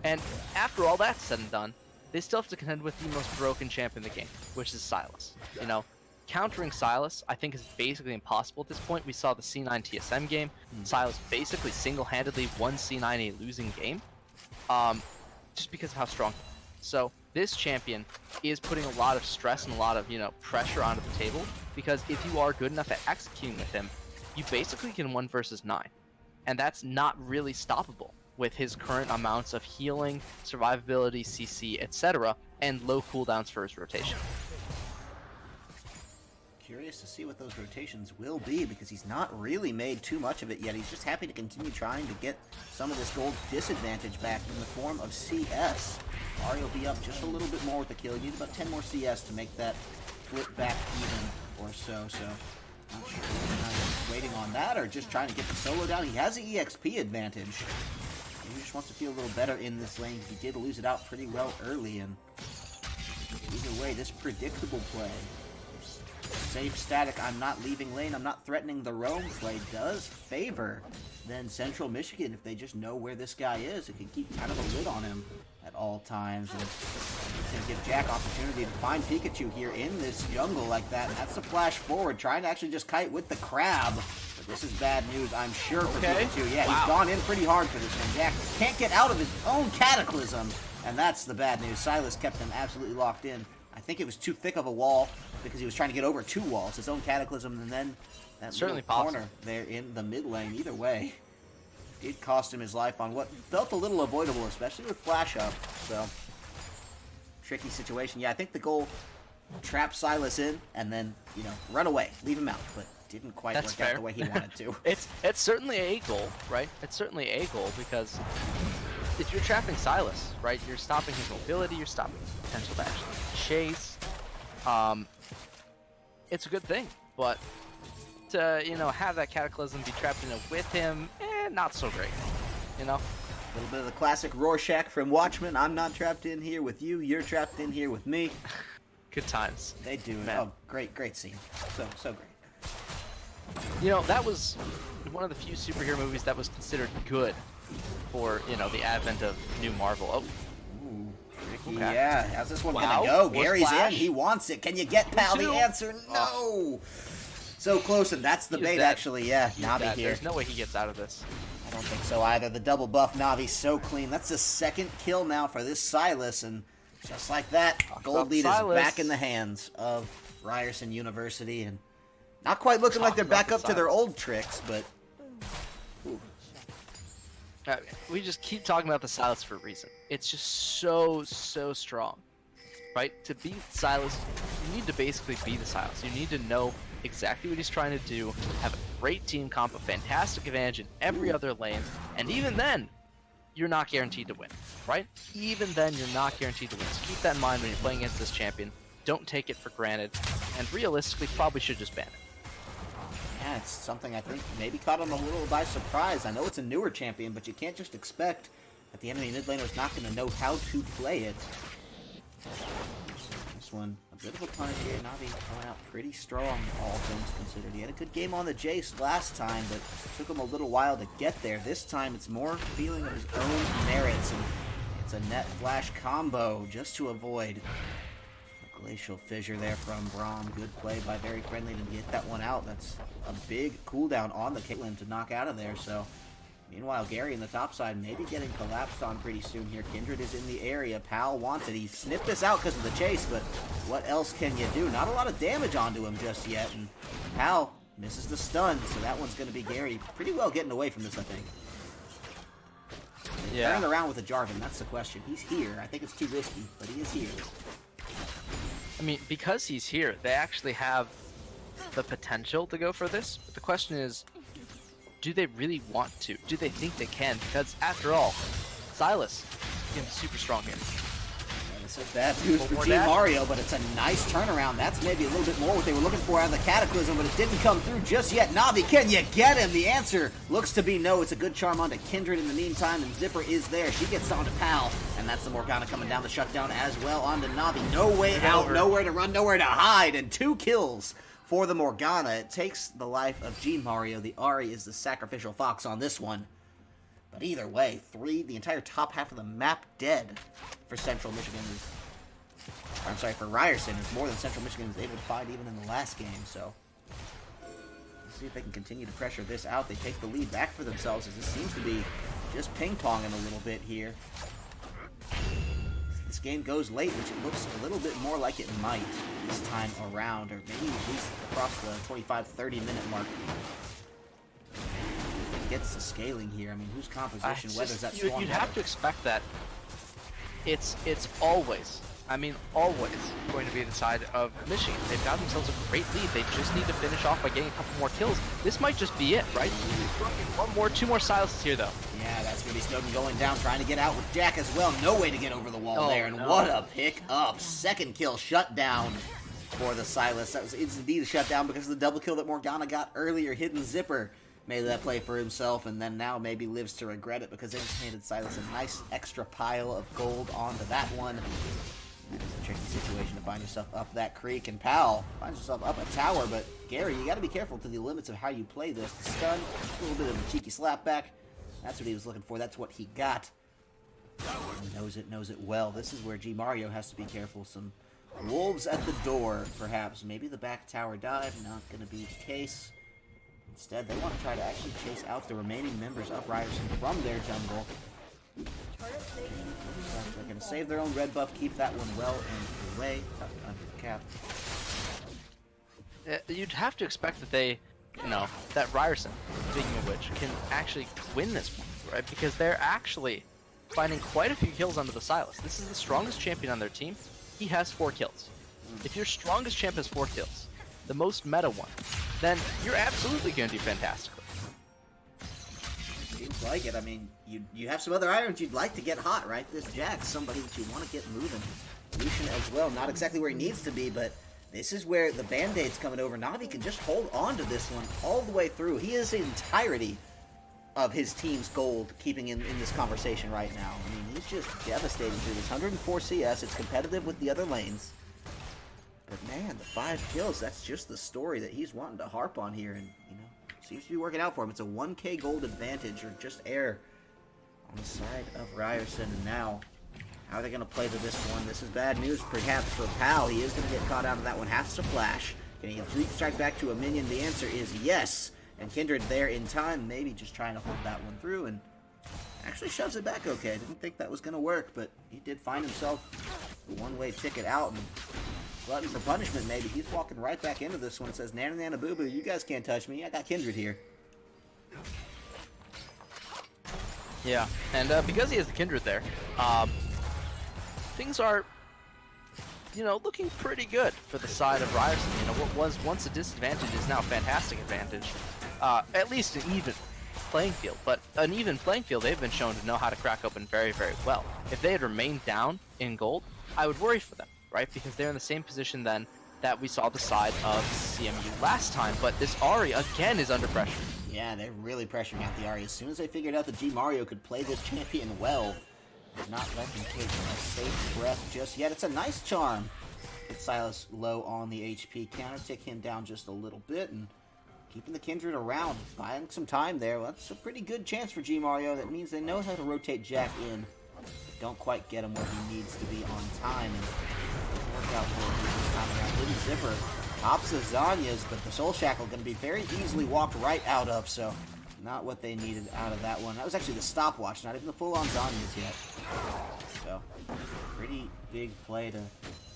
And after all that's said and done, they still have to contend with the most broken champ in the game, which is Sylas. You know, countering Sylas, I think, is basically impossible at this point. We saw the C9 TSM game. Sylas basically single-handedly won C9 a losing game, just because of how strong he is. So this champion is putting a lot of stress and a lot of, you know, pressure onto the table, because if you are good enough at executing with him, you basically can 1 versus 9. And that's not really stoppable with his current amounts of healing, survivability, CC, etc., and low cooldowns for his rotation. Curious to see what those rotations will be, because he's not really made too much of it yet. He's just happy to continue trying to get some of this gold disadvantage back in the form of CS. Mario will be up just a little bit more with the kill. He needs about 10 more CS to make that flip back even or so. Not sure if he's waiting on that or just trying to get the solo down. He has the EXP advantage. He just wants to feel a little better in this lane. He did lose it out pretty well early, and either way, this predictable play, safe static, I'm not leaving lane, I'm not threatening the roam play, does favor then Central Michigan. If they just know where this guy is, it can keep kind of a lid on him at all times, and can give Jack opportunity to find Pikachu here in this jungle like that. And that's a flash forward, trying to actually just kite with the crab. But this is bad news, I'm sure, for Pikachu. Yeah, He's gone in pretty hard for this one. Jack can't get out of his own Cataclysm, and that's the bad news. Sylas kept him absolutely locked in. I think it was too thick of a wall because he was trying to get over 2 walls, his own Cataclysm, and then that certainly little corner there in the mid lane. Either way, it cost him his life on what felt a little avoidable, especially with flash up. So, tricky situation. Yeah, I think the goal, trap Sylas in and then, you know, run away, leave him out, but didn't quite work out the way he wanted to. It's certainly a goal, right? It's certainly a goal, because if you're trapping Sylas, right, you're stopping his mobility, you're stopping his potential to actually chase. It's a good thing, but to, you know, have that Cataclysm be trapped in it with him, not so great, you know? A little bit of the classic Rorschach from Watchmen. I'm not trapped in here with you, you're trapped in here with me. Good times. They do. Man. Oh, great scene. So great. You know, that was one of the few superhero movies that was considered good for, you know, the advent of new Marvel. Oh. Ooh, tricky. Okay. Yeah, how's this one Wow. gonna go? More Gary's Flash. in, he wants it. Can you get Pal the answer? No! So close, and that's the bait, actually. Yeah, Navi here. There's no way he gets out of this. I don't think so either. The double buff Navi so clean. That's the 2nd kill now for this Sylas, and just like that, gold lead is back in the hands of Ryerson University, and not quite looking like they're back up to their old tricks, but ooh. We just keep talking about the Sylas for a reason. It's just so strong, right? To beat Sylas, you need to basically be the Sylas. You need to know exactly what he's trying to do, have a great team comp, a fantastic advantage in every other lane, and even then, you're not guaranteed to win, right? Even then, you're not guaranteed to win. So keep that in mind when you're playing against this champion. Don't take it for granted, and realistically, probably should just ban it. Yeah, it's something I think maybe caught him a little by surprise. I know it's a newer champion, but you can't just expect that the enemy mid laner is not going to know how to play it. This one, a bit of a punish here. Navi coming out pretty strong, all things considered. He had a good game on the Jace last time, but it took him a little while to get there. This time, it's more feeling of his own merits, and it's a net flash combo just to avoid a glacial fissure there from Braum. Good play by Very Friendly to get that one out. That's a big cooldown on the Caitlyn to knock out of there, so meanwhile, Gary in the top side maybe getting collapsed on pretty soon here. Kindred is in the area. Pal wants it. He snipped this out because of the chase, but what else can you do? Not a lot of damage onto him just yet, and Pal misses the stun, so that one's going to be Gary pretty well getting away from this, I think. Yeah. Turning around with a Jarvan, that's the question. He's here. I think it's too risky, but he is here. I mean, because he's here, they actually have the potential to go for this. But the question is, do they really want to? Do they think they can? Because after all, Silas is super strong here. This is bad news for More Team dash. Mario, but it's a nice turnaround. That's maybe a little bit more what they were looking for out of the Cataclysm, but it didn't come through just yet. Navi, can you get him? The answer looks to be no. It's a good charm onto Kindred in the meantime, and Zipper is there. She gets onto Pal, and that's the Morgana coming down the shutdown as well onto Navi. No way out, nowhere to run, nowhere to hide, and 2 kills for the Morgana. It takes the life of G Mario. The Ahri is the sacrificial fox on this one. But either way, the entire top half of the map dead for Central Michigan. I'm sorry, for Ryerson. It's more than Central Michigan was able to find even in the last game, so let's see if they can continue to pressure this out. They take the lead back for themselves, as this seems to be just ping-ponging a little bit here. This game goes late, which it looks a little bit more like it might this time around, or maybe at least across the 25-30 minute mark. Gets the scaling here. I mean, whose composition, whether that Swan you'd have to expect that it's always, I mean, always going to be the side of Michigan. They've got themselves a great lead. They just need to finish off by getting a couple more kills. This might just be it, right? Two more silences here, though. Yeah, that's going to be Snowden going down, trying to get out with Jack as well. No way to get over the wall there, and what a pick up. Second kill shut down for the Silas. That was indeed a shutdown because of the double kill that Morgana got earlier. Hidden Zipper made that play for himself, and then now maybe lives to regret it because they just handed Silas a nice extra pile of gold onto that one. That is a tricky situation to find yourself up that creek, and Pal finds yourself up a tower, but Gary, you got to be careful to the limits of how you play this. The stun, a little bit of a cheeky slapback. That's what he was looking for. That's what he got. He knows it well. This is where G Mario has to be careful. Some wolves at the door, perhaps. Maybe the back tower dive. Not going to be the case. Instead, they want to try to actually chase out the remaining members of Ryerson from their jungle. They're going to save their own red buff, keep that one well and away. Under the cap. You'd have to expect that they, that Ryerson, speaking of which, can actually win this one, right? Because they're actually finding quite a few kills under the Silas. This is the strongest champion on their team. He has 4 kills. If your strongest champ has 4 kills, the most meta one, then you're absolutely going to do fantastically. Seems like it. I mean, you have some other irons you'd like to get hot, right? This Jack's somebody that you want to get moving. Lucian as well, not exactly where he needs to be, but this is where the Band-Aid's coming over. Navi can just hold on to this one all the way through. He is the entirety of his team's gold keeping in this conversation right now. I mean, he's just devastating through this. 104 CS, it's competitive with the other lanes. But man, the 5 kills, that's just the story that he's wanting to harp on here, and, seems to be working out for him. It's a 1k gold advantage, or just air, on the side of Ryerson, and now, how are they going to play to this one? This is bad news, perhaps, for Pal. He is going to get caught out of that one. Has to flash. Can he strike back to a minion? The answer is yes. And Kindred there in time, maybe just trying to hold that one through, and actually shoves it back okay. I didn't think that was going to work, but he did find himself a one-way ticket out, and glutton for punishment, maybe. He's walking right back into this one. It says, Nana Nana Boo Boo, you guys can't touch me. I got Kindred here. Yeah, and because he has the Kindred there, things are, looking pretty good for the side of Ryerson. What was once a disadvantage is now a fantastic advantage. At least an even playing field. But an even playing field, they've been shown to know how to crack open very, very well. If they had remained down in gold, I would worry for them, right? Because they're in the same position then that we saw the side of CMU last time. But this Ahri, again, is under pressure. Yeah, they're really pressuring out the Ahri. As soon as they figured out that G Mario could play this champion well, did not let them take a safe breath just yet. It's a nice charm. Get Silas low on the HP counter, take him down just a little bit, and keeping the Kindred around, buying some time there. Well, that's a pretty good chance for G Mario. That means they know how to rotate Jack in. Don't quite get him where he needs to be on time, and it worked out for him this time around. Hidden Zipper tops of Zanya's, but the Soul Shackle going to be very easily walked right out of, so not what they needed out of that one. That was actually the stopwatch, not even the full-on Zanya's yet. So, pretty big play to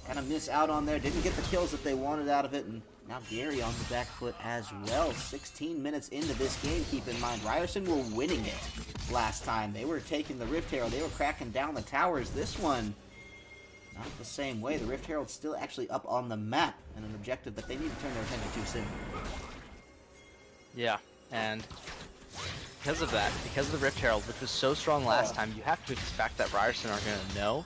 kind of miss out on there. Didn't get the kills that they wanted out of it, and Now Gary on the back foot as well. 16 minutes into this game, keep in mind. Ryerson were winning it last time. They were taking the Rift Herald. They were cracking down the towers. This one, not the same way. The Rift Herald's still actually up on the map, and an objective that they need to turn their attention to soon. Yeah, and because of that, because of the Rift Herald, which was so strong last time, you have to expect that Ryerson are going to know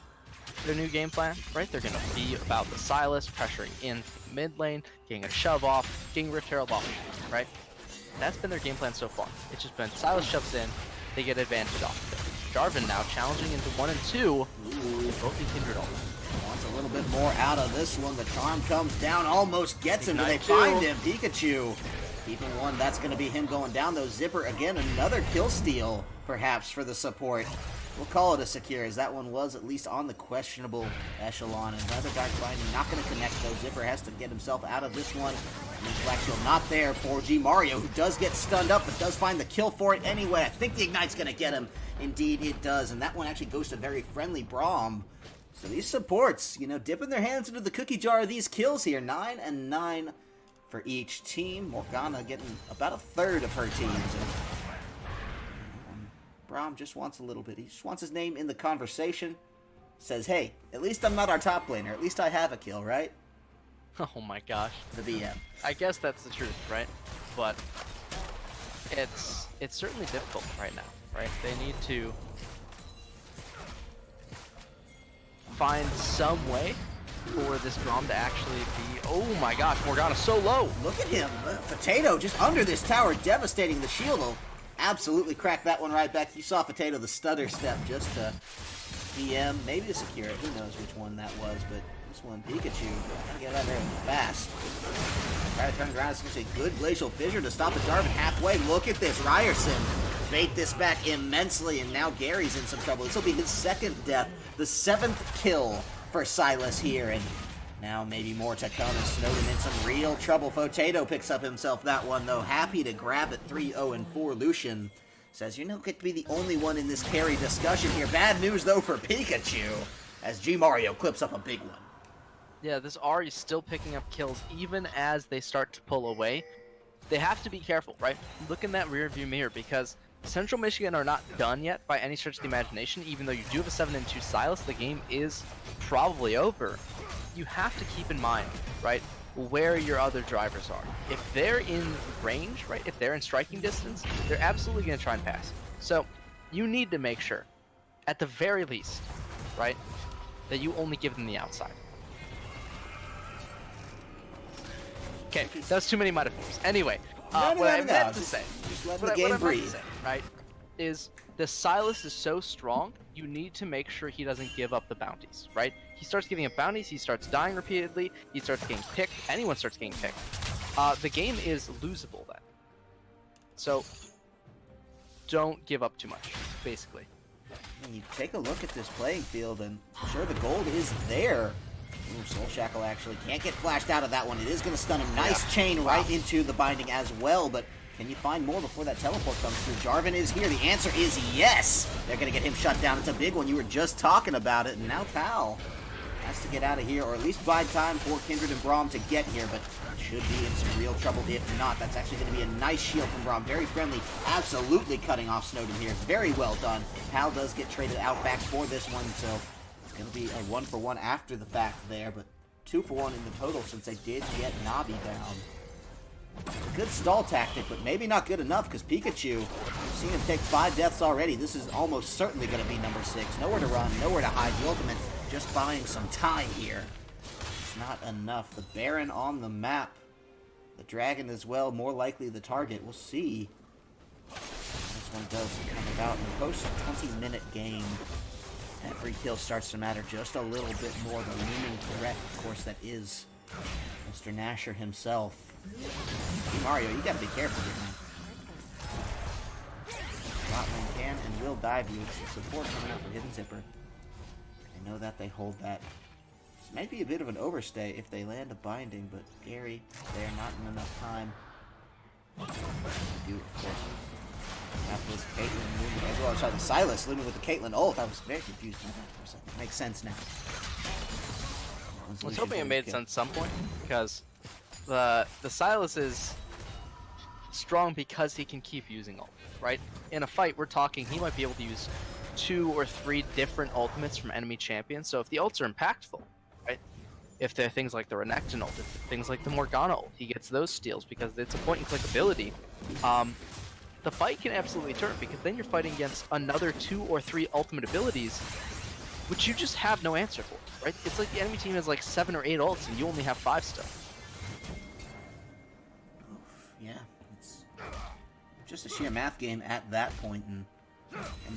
their new game plan, right? They're going to be about the Silas, pressuring in the mid lane, getting a shove off, getting Rift Herald off, right? That's been their game plan so far. It's just been Silas shoves in, they get advantage off of it. Jarvan now challenging into 1 and 2. Ooh, both the Kindred ult. Wants a little bit more out of this one. The charm comes down, almost gets him. Do they find him? Pikachu. Keeping one, that's going to be him going down, though. Zipper, again, another kill steal, perhaps, for the support. We'll call it a secure, as that one was at least on the questionable echelon. Another Dark Binding, not going to connect, though. Zipper has to get himself out of this one. Black Shield not there for G Mario, who does get stunned up, but does find the kill for it anyway. I think the Ignite's going to get him. Indeed, it does, and that one actually goes to very friendly Braum. So these supports, you know, dipping their hands into the cookie jar of these kills here. 9 and 9 for each team. Morgana getting about a third of her teams. And Braum just wants a little bit. He just wants his name in the conversation. Says, hey, at least I'm not our top laner. At least I have a kill, right? Oh my gosh. The BM. I guess that's the truth, right? But it's certainly difficult right now, right? They need to find some way for this Braum to actually be... Oh my gosh, Morgana's so low! Look at him! Potato just under this tower, devastating the shield. Will absolutely crack that one right back. You saw Potato the stutter step just to BM, maybe to secure it. Who knows which one that was, but this one, Pikachu, gotta get out there fast. Try to turn around, it's going to say good Glacial Fissure to stop the Jarvan halfway. Look at this, Ryerson bait this back immensely, and now Gary's in some trouble. This will be his second death, the 7th kill for Silas here, and now maybe more to come, and Snowden in some real trouble. Potato picks up himself that one, though. Happy to grab it, 3-0-4. Lucian says, you don't get to be the only one in this carry discussion here. Bad news, though, for Pikachu, as G Mario clips up a big one. Yeah, this Ahri is still picking up kills even as they start to pull away. They have to be careful, right? Look in that rear view mirror, because Central Michigan are not done yet by any stretch of the imagination. Even though you do have a 7 and 2 Silas, the game is probably over. You have to keep in mind, right, where your other drivers are. If they're in range, right, if they're in striking distance, they're absolutely going to try and pass. So you need to make sure, at the very least, right, that you only give them the outside. Okay, that's too many metaphors. Anyway, what I meant to say, right, is the Silas is so strong, you need to make sure he doesn't give up the bounties, right? He starts giving up bounties, he starts dying repeatedly, he starts getting picked, anyone starts getting picked. The game is losable then. So, don't give up too much, basically. And you take a look at this playing field, and sure, the gold is there. Ooh, Soul Shackle actually can't get flashed out of that one. It is going to stun him. Nice chain right into the binding as well, but can you find more before that teleport comes through? Jarvan is here. The answer is yes. They're going to get him shut down. It's a big one. You were just talking about it, and now Tal has to get out of here, or at least buy time for Kindred and Braum to get here, but should be in some real trouble if not. That's actually going to be a nice shield from Braum. Very friendly. Absolutely cutting off Snowden here. Very well done. Tal does get traded out back for this one, so it's going to be a 1-for-1 after the fact there, but 2-for-1 in the total since they did get Navi down. A good stall tactic, but maybe not good enough, because Pikachu, we've seen him take 5 deaths already. This is almost certainly going to be number 6. Nowhere to run, nowhere to hide. The ultimate just buying some time here. It's not enough. The Baron on the map. The Dragon as well, more likely the target. We'll see. This one does come about in the post-20-minute game. Every kill starts to matter just a little bit more. The looming threat, of course, that is Mr. Nasher himself. Mario, you gotta be careful here, man. Botman can and will dive you. It's the support coming up for Hidden Zipper. They know that, they hold that. This might be a bit of an overstay if they land a binding, but Gary, they're not in enough time. Do, of course. Got this Caitlyn looming as well. Sorry, the Silas looming with the Caitlyn ult. I was very confused by that for a second. Makes sense now. I was hoping it made sense at some point, because the Silas is strong because he can keep using ult, right? In a fight, we're talking he might be able to use 2 or 3 different ultimates from enemy champions. So if the ults are impactful, right? If they're things like the Renekton ult, if they're things like the Morgana ult, he gets those steals because it's a point-and-click ability. The fight can absolutely turn because then you're fighting against another 2 or 3 ultimate abilities, which you just have no answer for, right? It's like the enemy team has like 7 or 8 ults and you only have 5 still. Yeah, it's just a sheer math game at that point, and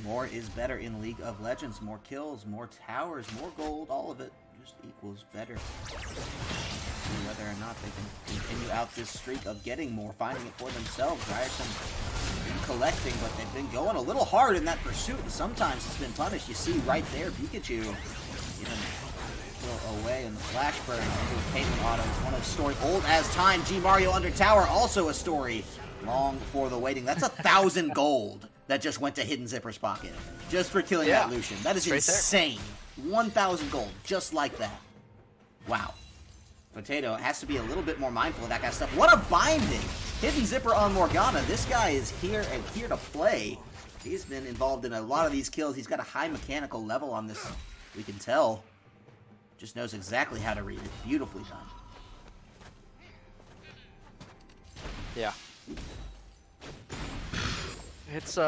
more is better in League of Legends. More kills, more towers, more gold, all of it just equals better. See whether or not they can continue out this streak of getting more, finding it for themselves. Ryerson been collecting, but they've been going a little hard in that pursuit, and sometimes it's been punished. You see right there, Pikachu even still away, and the flash burn into a Caitlyn auto is one of the story old as time. G Mario under tower, also a story long for the waiting. That's 1,000 gold that just went to Hidden Zipper's pocket just for killing that Lucian. That is Straight insane. 1,000 gold, just like that. Wow. Potato has to be a little bit more mindful of that kind of stuff. What a binding! Hidden Zipper on Morgana. This guy is here and here to play. He's been involved in a lot of these kills. He's got a high mechanical level on this, we can tell. Just knows exactly how to read it. Beautifully done. Yeah. It's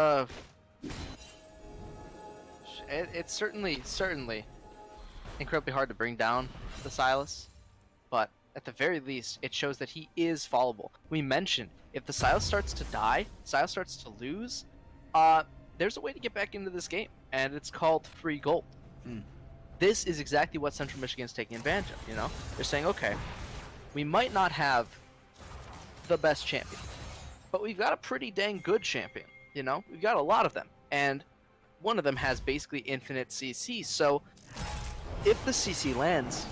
it's certainly incredibly hard to bring down the Silas, but at the very least, it shows that he is followable. We mentioned if the Silas starts to die, Silas starts to lose, there's a way to get back into this game, and it's called free gold. This is exactly what Central Michigan is taking advantage of, you know? They're saying, okay, we might not have the best champion, but we've got a pretty dang good champion, you know? We've got a lot of them, and one of them has basically infinite CC, so if the CC lands,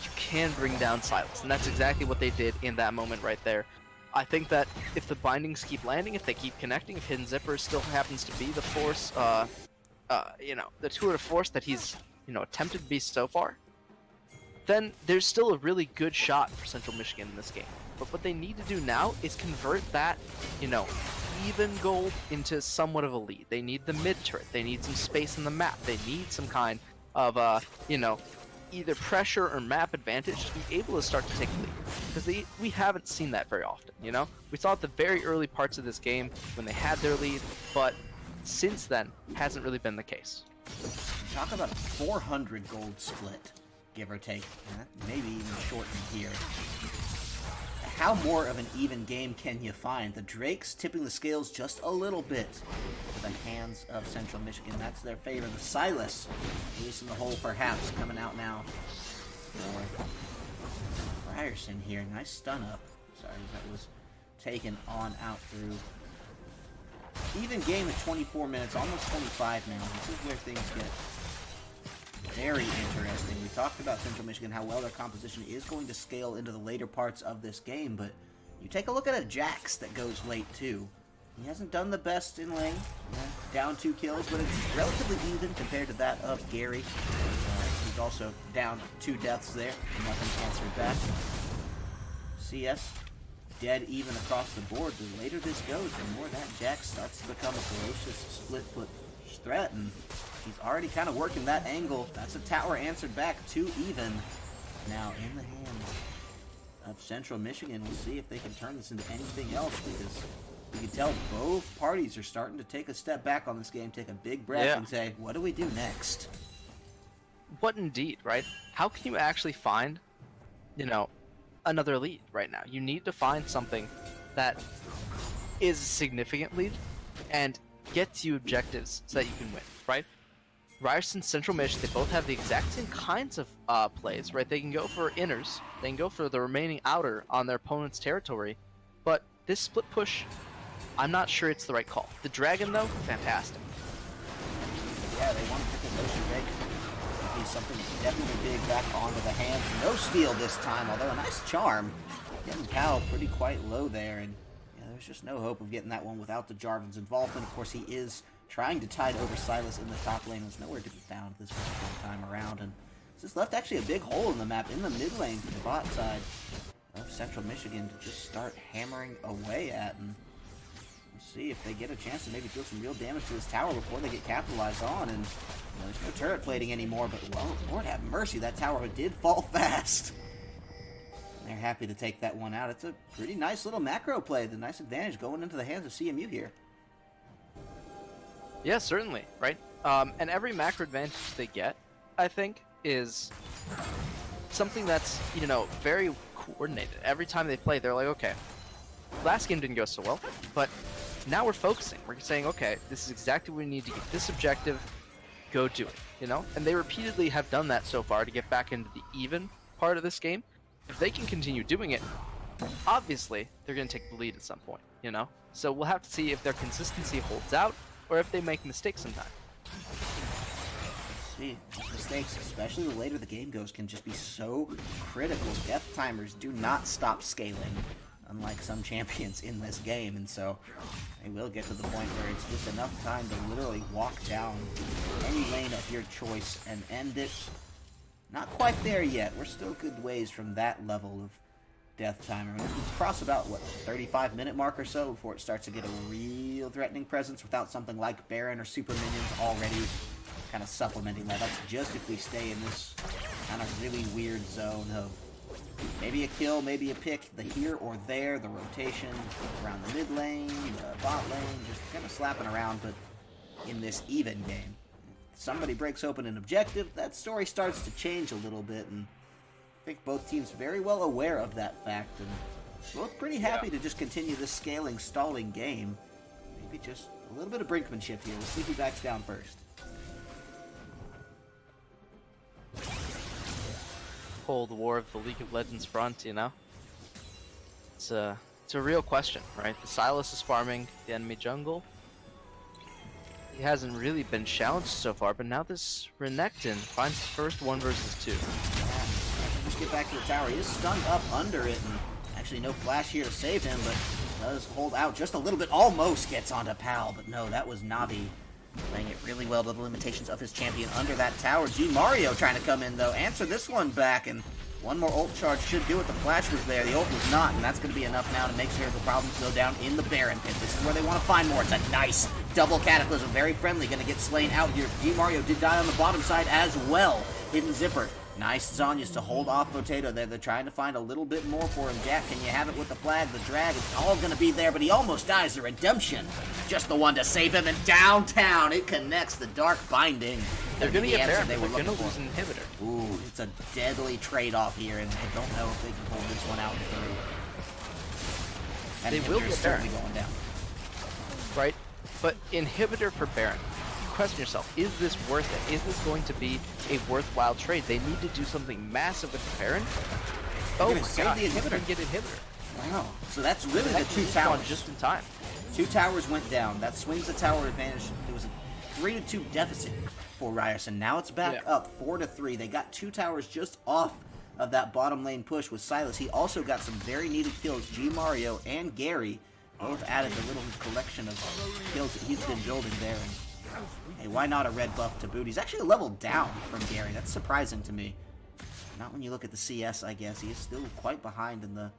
you can bring down Silas, and that's exactly what they did in that moment right there. I think that if the bindings keep landing, if they keep connecting, if Hidden Zipper still happens to be the force, you know, the tour de force that he's, you know, attempted to be so far, then there's still a really good shot for Central Michigan in this game. But what they need to do now is convert that, you know, even gold into somewhat of a lead. They need the mid turret. They need some space in the map. They need some kind of, you know, either pressure or map advantage to be able to start to take the lead. Because we haven't seen that very often, you know? We saw it the very early parts of this game when they had their lead, but since then, hasn't really been the case. Talk about a 400 gold split, give or take. Maybe even shortened here. How more of an even game can you find? The Drakes tipping the scales just a little bit to the hands of Central Michigan. That's their favor. The Silas, loose in the hole perhaps, coming out now for Ryerson here. Nice stun up. Sorry, that was taken on out through. Even game at 24 minutes, almost 25 now. This is where things get very interesting. We talked about Central Michigan, how well their composition is going to scale into the later parts of this game, but you take a look at a Jax that goes late too. He hasn't done the best in lane, down 2 kills, but it's relatively even compared to that of Gary. He's also down 2 deaths there, nothing answered back. CS dead even across the board. The later this goes, the more that Jax starts to become a ferocious split-foot threat, and he's already kind of working that angle. That's a tower answered back, 2 even. Now in the hands of Central Michigan. We'll see if they can turn this into anything else, because you can tell both parties are starting to take a step back on this game, take a big breath, and say, what do we do next? What indeed, right? How can you actually find, you know, another lead right now? You need to find something that is a significant lead and gets you objectives so that you can win, right? Ryerson, Central Mish, they both have the exact same kinds of plays, right? They can go for inners, they can go for the remaining outer on their opponent's territory, but this split push, I'm not sure it's the right call. The Dragon, though, fantastic. Yeah, they want to pick a Motion Drake. Be something definitely big back onto the hands. No steal this time, although a nice charm. Getting Cal pretty quite low there, and yeah, there's just no hope of getting that one without the Jarvan's involvement. Of course, he is trying to tide over Silas in the top lane. There's nowhere to be found this particular time around, and this left actually a big hole in the map in the mid lane for the bot side. of Central Michigan to just start hammering away at, and we'll see if they get a chance to maybe deal some real damage to this tower before they get capitalized on. And there's no turret plating anymore, but well, Lord have mercy, that tower did fall fast. They're happy to take that one out. It's a pretty nice little macro play. The nice advantage going into the hands of CMU here. Yeah, certainly, right? And every macro advantage they get, I think, is something that's, you know, very coordinated. Every time they play, they're like, okay, last game didn't go so well, but now we're focusing. We're saying, okay, this is exactly what we need to get this objective, go do it, you know? And they repeatedly have done that so far to get back into the even part of this game. If they can continue doing it, obviously, they're going to take the lead at some point, you know? So we'll have to see if their consistency holds out, or if they make mistakes sometime. See, mistakes, especially the later the game goes, can just be so critical. Death timers do not stop scaling, unlike some champions in this game, and so they will get to the point where it's just enough time to literally walk down any lane of your choice and end it. Not quite there yet. We're still good ways from that level of death timer. We cross about, what, 35-minute mark or so before it starts to get a real threatening presence without something like Baron or Super Minions already kind of supplementing that. That's just if we stay in this kind of really weird zone of maybe a kill, maybe a pick, the here or there, the rotation around the mid lane, the bot lane, just kind of slapping around, but in this even game. Somebody breaks open an objective, that story starts to change a little bit, and I think both teams very well aware of that fact, and both pretty happy to just continue this scaling, stalling game. Maybe just a little bit of brinkmanship here. We'll see who backs down first. Cold War of the League of Legends front, you know? It's a real question, right? The Silas is farming the enemy jungle. He hasn't really been challenged so far, but now this Renekton finds his first 1 versus 2. Yeah, let's get back to the tower. He is stunned up under it, and actually no flash here to save him, but does hold out just a little bit. Almost gets onto Pal, but no, that was Navi playing it really well to the limitations of his champion under that tower. G Mario trying to come in, though. Answer this one back, and one more ult charge should do it. The flash was there, the ult was not, and that's going to be enough now to make sure the problems go down in the Baron pit. This is where they want to find more. It's a nice double Cataclysm, very friendly, going to get slain out here. G Mario did die on the bottom side as well. Hidden Zipper. Nice Zhonya's to hold off Potato there. They're trying to find a little bit more for him. Jack, can you have it with the flag? The drag, it's all going to be there, but he almost dies. The redemption, just the one to save him. And downtown, it connects the Dark Binding. They're going to get there, they they're were going to looking lose an inhibitor. Ooh, it's a deadly trade-off here, and I don't know if they can hold this one out through. And They will get there. certainly going down. Right? But inhibitor for Baron. Question yourself, is this worth it? Is this going to be a worthwhile trade? They need to do something massive with the Baron. Oh my god, the inhibitor. Get inhibitor. Wow. So that's really the two Spawned towers. just in time. 2 towers went down. That swings the tower advantage. It was a 3-2 deficit for Ryerson. Now it's back up 4-3. They got 2 towers just off of that bottom lane push with Silas. He also got some very needed kills. G Mario and Gary both added a little collection of kills that he's been building there. And hey, why not a red buff to boot? He's actually a level down from Gary. That's surprising to me. Not when you look at the CS, I guess. He is still quite behind in the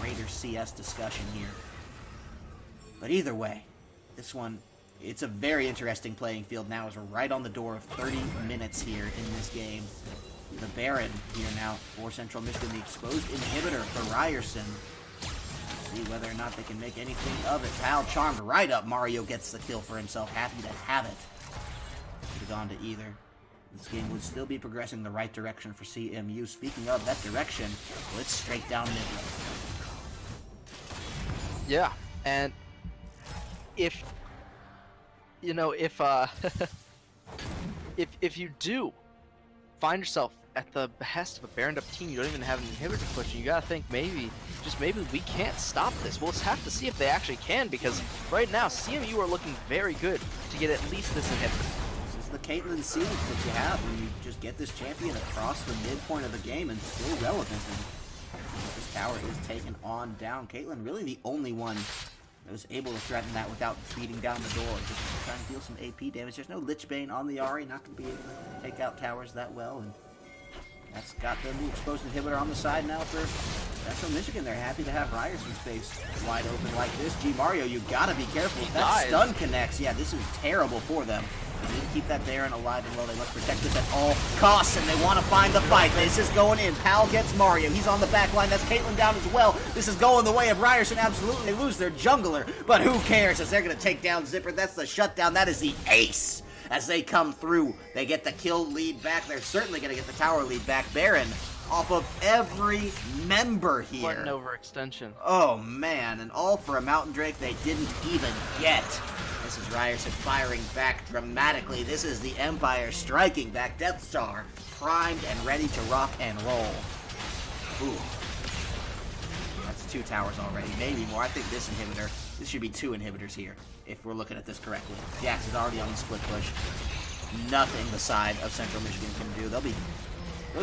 greater CS discussion here. But either way, this one, it's a very interesting playing field now as we're right on the door of 30 minutes here in this game. The Baron here now for Central Michigan, the exposed inhibitor for Ryerson. See whether or not they can make anything of it. Pal charmed right up. Mario gets the kill for himself. Happy to have it. Could have gone to either. This game would still be progressing the right direction for CMU. Speaking of that direction, well, it's straight down mid. Yeah, and if you know, if you do find yourself at the behest of a Baroned up team, you don't even have an inhibitor push, you gotta think maybe, just maybe we can't stop this. We'll have to see if they actually can, because right now CMU are looking very good to get at least this inhibitor. This is the Caitlyn siege that you have when you just get this champion across the midpoint of the game and still relevant. And this tower is taken on down. Caitlyn really the only one that was able to threaten that without beating down the door. Just trying to deal some AP damage. There's no Lich Bane on the Ahri, not going to be able to take out towers that well. And that's got the exposed inhibitor on the side now for Central Michigan, they're happy to have Ryerson's face wide open like this. G Mario, you gotta be careful. If that dies. stun connects, yeah, this is terrible for them. They need to keep that Baron alive and low. They must protect this at all costs, and they want to find the fight. This is going in. Pal gets Mario. He's on the back line. That's Caitlyn down as well. This is going the way of Ryerson. Absolutely, they lose their jungler, but who cares as they're going to take down Zipper. That's the shutdown. That is the ace. As they come through, they get the kill lead back. They're certainly going to get the tower lead back. Baron off of every member here. What an overextension. Oh, man. And all for a Mountain Drake they didn't even get. This is Ryerson firing back dramatically. This is the Empire striking back. Death Star primed and ready to rock and roll. Ooh. That's 2 towers already. Maybe more. I think this should be 2 inhibitors here, if we're looking at this correctly. Jax is already on the split push. Nothing the side of Central Michigan can do. Those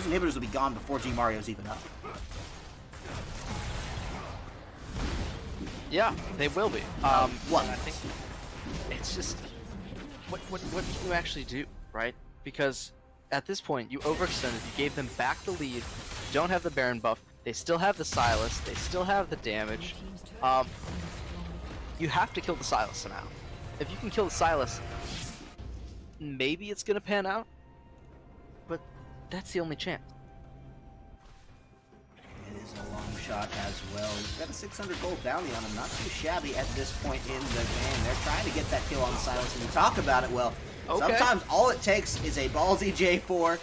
inhibitors will be gone before G Mario's even up. Yeah, they will be. What? I think it's just what do you actually do, right? Because at this point, you overextended. You gave them back the lead. You don't have the Baron buff. They still have the Silas. They still have the damage. You have to kill the Silas somehow. If you can kill the Silas, maybe it's gonna pan out. But that's the only chance. It is a long shot as well. He's got a 600 gold bounty on him. Not too shabby at this point in the game. They're trying to get that kill on the Silas, and you talk about it, well, sometimes all it takes is a ballsy J4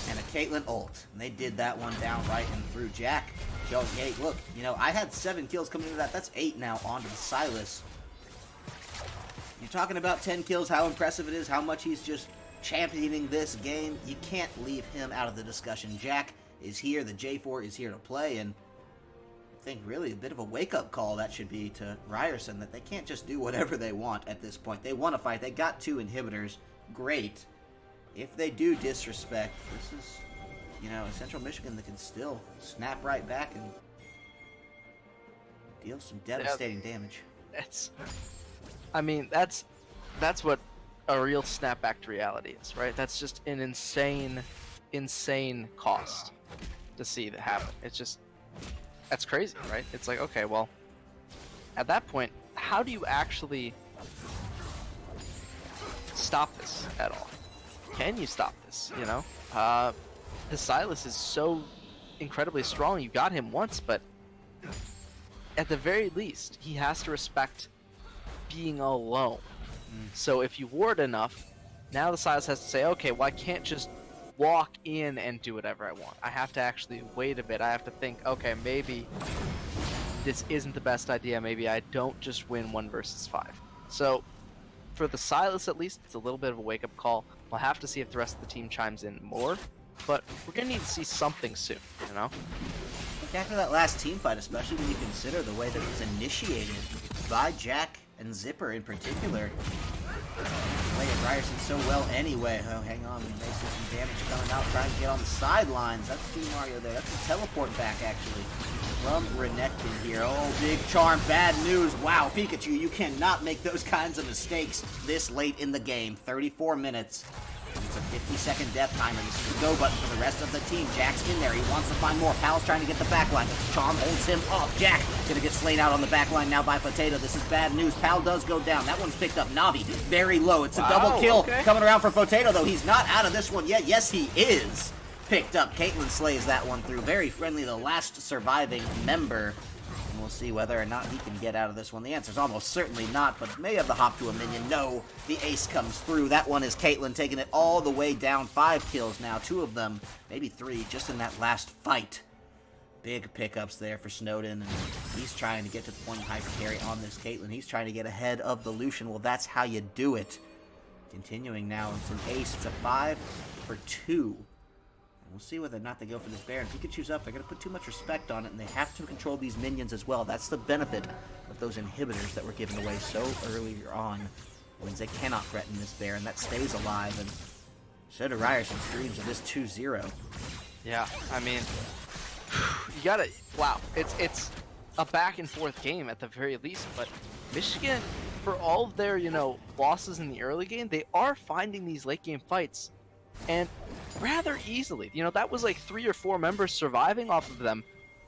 and a Caitlyn ult. And they did that one down right and through. Jack showing, hey, look, I had 7 kills coming into that. That's 8 now onto the Silas. You're talking about 10 kills, how impressive it is, how much he's just championing this game. You can't leave him out of the discussion. Jack is here, the J4 is here to play, and I think really a bit of a wake-up call that should be to Ryerson, that they can't just do whatever they want at this point. They want to fight. They got 2 inhibitors. Great. If they do disrespect, this is, Central Michigan that can still snap right back and deal some devastating damage. That's what a real snapback to reality is, right? That's just an insane cost to see that happen. That's crazy, right? It's like, okay, well, at that point, how do you actually stop this at all? Can you stop this, the Silas is so incredibly strong. You got him once, but at the very least, he has to respect being alone. So if you ward enough, now the Silas has to say, okay, well, I can't just walk in and do whatever I want. I have to actually wait a bit. I have to think, okay, maybe this isn't the best idea. Maybe I don't just win 1 versus 5. So for the Silas, at least, it's a little bit of a wake-up call. We'll have to see if the rest of the team chimes in more, but we're going to need to see something soon, I think after that last team fight, especially when you consider the way that it was initiated by Jack and Zipper in particular, playing Ryerson so well anyway. Oh, hang on, we may see some damage coming out, trying to get on the sidelines. That's G Mario there. That's a teleport back, actually, from Renekton here. Oh, big charm, bad news. Wow, Pikachu, you cannot make those kinds of mistakes this late in the game. 34 minutes. It's a 50-second death timer. This is the go button for the rest of the team. Jack's in there. He wants to find more. Pal's trying to get the backline. Charm holds him off. Jack gonna get slain out on the backline now by Potato. This is bad news. Pal does go down. That one's picked up. Navi very low. It's a double kill coming around for Potato, though. He's not out of this one yet. Yes, he is. Picked up. Caitlyn slays that one through. Very friendly, the last surviving member. And we'll see whether or not he can get out of this one. The answer's almost certainly not, but may have the hop to a minion. No, the ace comes through. That one is Caitlyn taking it all the way down. 5 kills now, 2 of them, maybe 3, just in that last fight. Big pickups there for Snowden, and he's trying to get to the point of hyper carry on this Caitlyn. He's trying to get ahead of the Lucian. Well, that's how you do it. Continuing now, it's an ace. It's a 5 for 2. We'll see whether or not they go for this Baron. Pikachu's up. They're going to put too much respect on it, and they have to control these minions as well. That's the benefit of those inhibitors that were given away so earlier on. It means they cannot threaten this Baron. That stays alive, and so do Ryerson's dreams of this 2-0. Yeah, you gotta... Wow, it's a back-and-forth game at the very least, but Michigan, for all of their, losses in the early game, they are finding these late-game fights, and rather easily. That was like 3 or 4 members surviving off of them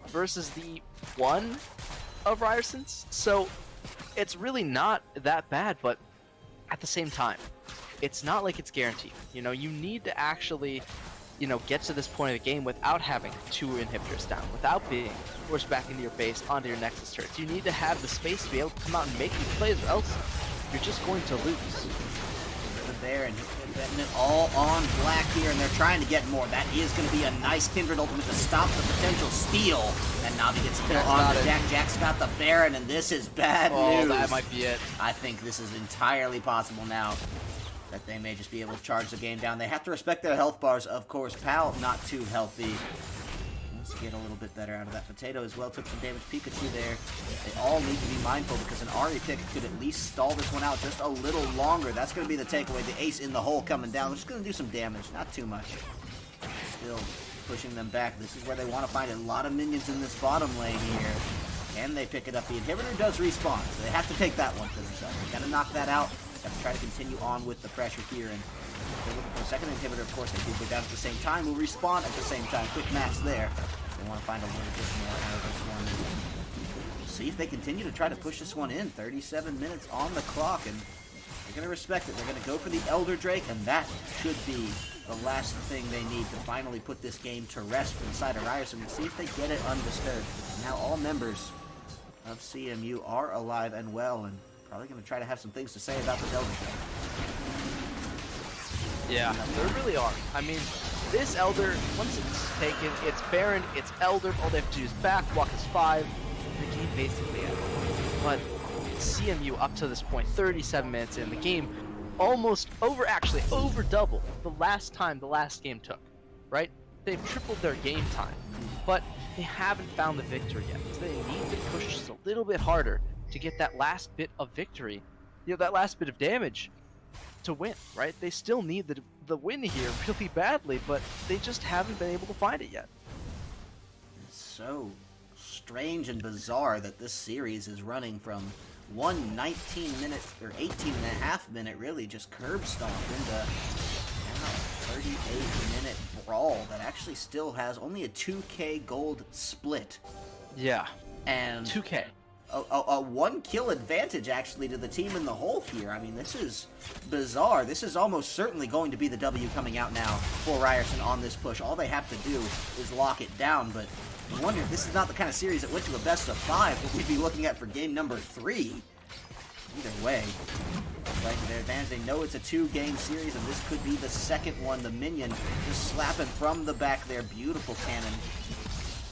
versus the one of Ryerson's. So it's really not that bad, but at the same time, it's not like it's guaranteed. You know, you need to actually, you know, get to this point of the game without having 2 inhibitors down, without being forced back into your base onto your Nexus turrets. You need to have the space to be able to come out and make these plays, or else you're just going to lose. There, and betting it all on black here, and they're trying to get more. That is going to be a nice Kindred ultimate to stop the potential steal. And Navi gets killed on the Jack. Jack's got the Baron, and this is bad news. Oh, that might be it. I think this is entirely possible now that they may just be able to charge the game down. They have to respect their health bars, of course. Pal, not too healthy. Let's get a little bit better out of that. Potato as well took some damage. Pikachu there. They all need to be mindful because an Ari pick could at least stall this one out just a little longer. That's going to be the takeaway. The ace in the hole coming down. We're just going to do some damage. Not too much. Still pushing them back. This is where they want to find a lot of minions in this bottom lane here. And they pick it up. The inhibitor does respawn, so they have to take that one for themselves. They got to knock that out. Got to try to continue on with the pressure here. And they're looking for a second inhibitor. Of course, they do go down at the same time. Will respawn at the same time. Quick match there. They want to find a little bit more out of this one. See if they continue to try to push this one in. 37 minutes on the clock, and they're going to respect it. They're going to go for the Elder Drake, and that should be the last thing they need to finally put this game to rest inside of Ryerson and see if they get it undisturbed. Now all members of CMU are alive and well, and probably going to try to have some things to say about this Elder Drake. Yeah, there really are. I mean, this Elder, once it's taken, it's Baron, it's Elder, all they have to do is back, walk is 5, the game basically ends. But CMU up to this point, 37 minutes in, the game almost over double the last time the last game took, right? They've tripled their game time, but they haven't found the victory yet. So they need to push just a little bit harder to get that last bit of victory, you know, that last bit of damage to win, right? They still need the win here really badly, but they just haven't been able to find it yet. It's so strange and bizarre that this series is running from one 19-minute or 18-and-a-half-minute really just curb stomp into now a 38-minute brawl that actually still has only a 2k gold split. Yeah, and 2k. A 1 kill advantage actually to the team in the hole here. I mean, this is bizarre. This is almost certainly going to be the W coming out now for Ryerson on this push. All they have to do is lock it down, but I wonder if this is not the kind of series that went to a best of 5 that we'd be looking at for game number 3. Either way, right to their advantage. They know it's a 2-game series, and this could be the second one. The minion just slapping from the back there. Beautiful cannon.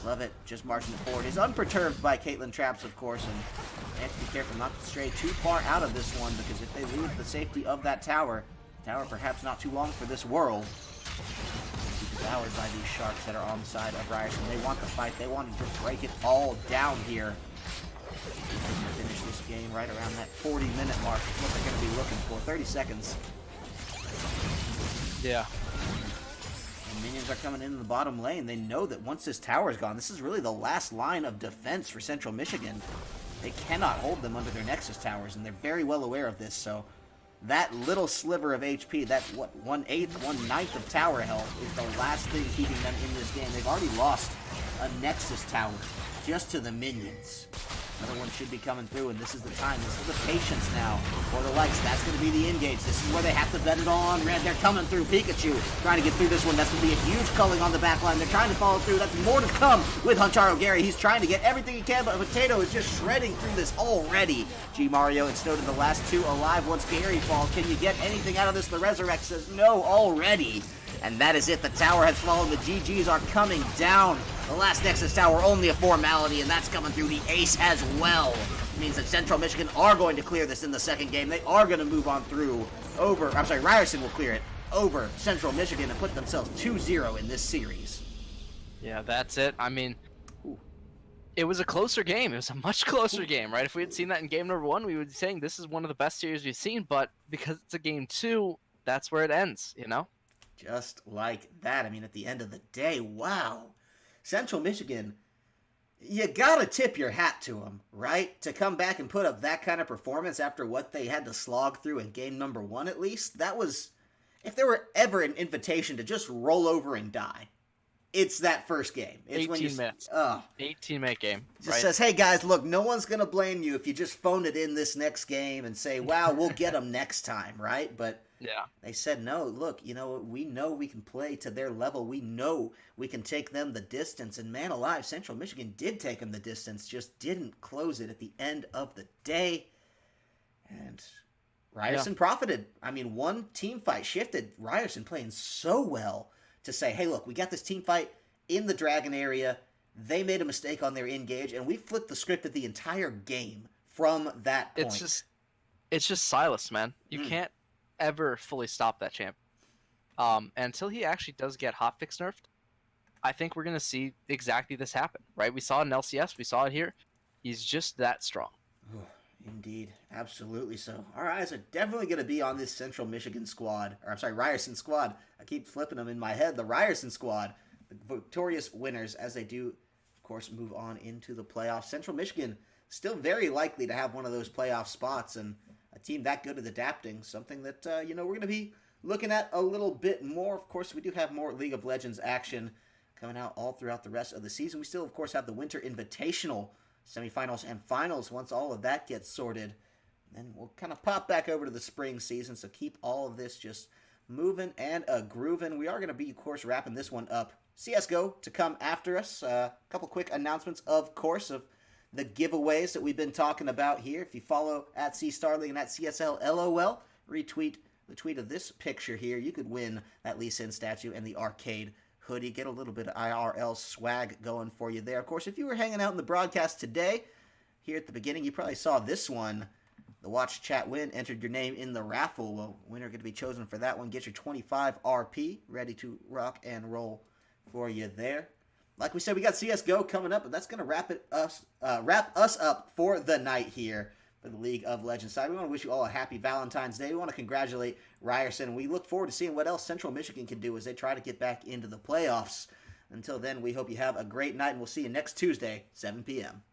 Love it, just marching it forward. He's unperturbed by Caitlyn Traps, of course, and they have to be careful not to stray too far out of this one, because if they lose the safety of that tower perhaps not too long for this world, be devoured by these sharks that are on the side of Ryerson. They want the fight. They want to just break it all down here. Finish this game right around that 40-minute mark. What they're going to be looking for. 30 seconds. Yeah. Minions are coming in the bottom lane. They know that once this tower is gone, this is really the last line of defense for Central Michigan. They cannot hold them under their Nexus towers, and they're very well aware of this, so that little sliver of HP, that, 1/8, 1/9 of tower health, is the last thing keeping them in this game. They've already lost a Nexus tower just to the minions. Another one should be coming through, and this is the time. This is the patience now for the Lights. That's going to be the engage. This is where they have to bet it on. Red, they're coming through. Pikachu trying to get through this one. That's going to be a huge culling on the back line. They're trying to follow through. That's more to come with Huncharo Gary. He's trying to get everything he can, but Potato is just shredding through this already. G Mario and Snowden, the last 2 alive once Gary falls. Can you get anything out of this? The Resurrect says no already. And that is it. The tower has fallen. The GGs are coming down. The last Nexus tower, only a formality, and that's coming through the ace as well. It means that Central Michigan are going to clear this in the second game. They are going to move on through Ryerson will clear it over Central Michigan and put themselves 2-0 in this series. Yeah, that's it. I mean, it was a closer game. It was a much closer game, right? If we had seen that in game number 1, we would be saying this is one of the best series we've seen, but because it's a game 2, that's where it ends, you know? Just like that. I mean, at the end of the day, wow. Central Michigan, you gotta tip your hat to them, right? To come back and put up that kind of performance after what they had to slog through in game number 1 at least, that was, if there were ever an invitation to just roll over and die, it's that first game. It's 18 minutes. 18-minute game. Just right? says, hey guys, look, no one's gonna blame you if you just phone it in this next game and say, wow, we'll get them next time, right? But Yeah. they said, no, look, we know we can play to their level. We know we can take them the distance. And man alive, Central Michigan did take them the distance, just didn't close it at the end of the day. And Ryerson profited. I mean, one team fight shifted. Ryerson playing so well to say, hey, look, we got this team fight in the Dragon area. They made a mistake on their engage, and we flipped the script of the entire game from that point. It's just Silas, man. You can't ever fully stop that champ. Until he actually does get hotfix nerfed, I think we're gonna see exactly this happen, right? We saw it in LCS, we saw it here. He's just that strong. Indeed, absolutely so. Our eyes are definitely going to be on this Central Michigan squad, or I'm sorry, Ryerson squad. I keep flipping them in my head. The Ryerson squad, the victorious winners, as they do, of course, move on into the playoffs. Central Michigan still very likely to have one of those playoff spots, and a team that good at adapting, something that, we're going to be looking at a little bit more. Of course, we do have more League of Legends action coming out all throughout the rest of the season. We still, of course, have the Winter Invitational semifinals and finals. Once all of that gets sorted, then we'll kind of pop back over to the spring season. So keep all of this just moving and grooving. We are going to be, of course, wrapping this one up. CSGO to come after us. A couple quick announcements, of course, of the giveaways that we've been talking about here. If you follow at CStarling and at CSL LOL, retweet the tweet of this picture here, you could win that Lee Sin statue and the arcade hoodie. Get a little bit of IRL swag going for you there. Of course, if you were hanging out in the broadcast today, here at the beginning, you probably saw this one. The Watch Chat Win entered your name in the raffle. Well, winner going to be chosen for that one. Get your 25 RP ready to rock and roll for you there. Like we said, we got CSGO coming up, but that's going to wrap us up for the night here for the League of Legends side. We want to wish you all a happy Valentine's Day. We want to congratulate Ryerson. We look forward to seeing what else Central Michigan can do as they try to get back into the playoffs. Until then, we hope you have a great night, and we'll see you next Tuesday, 7 p.m.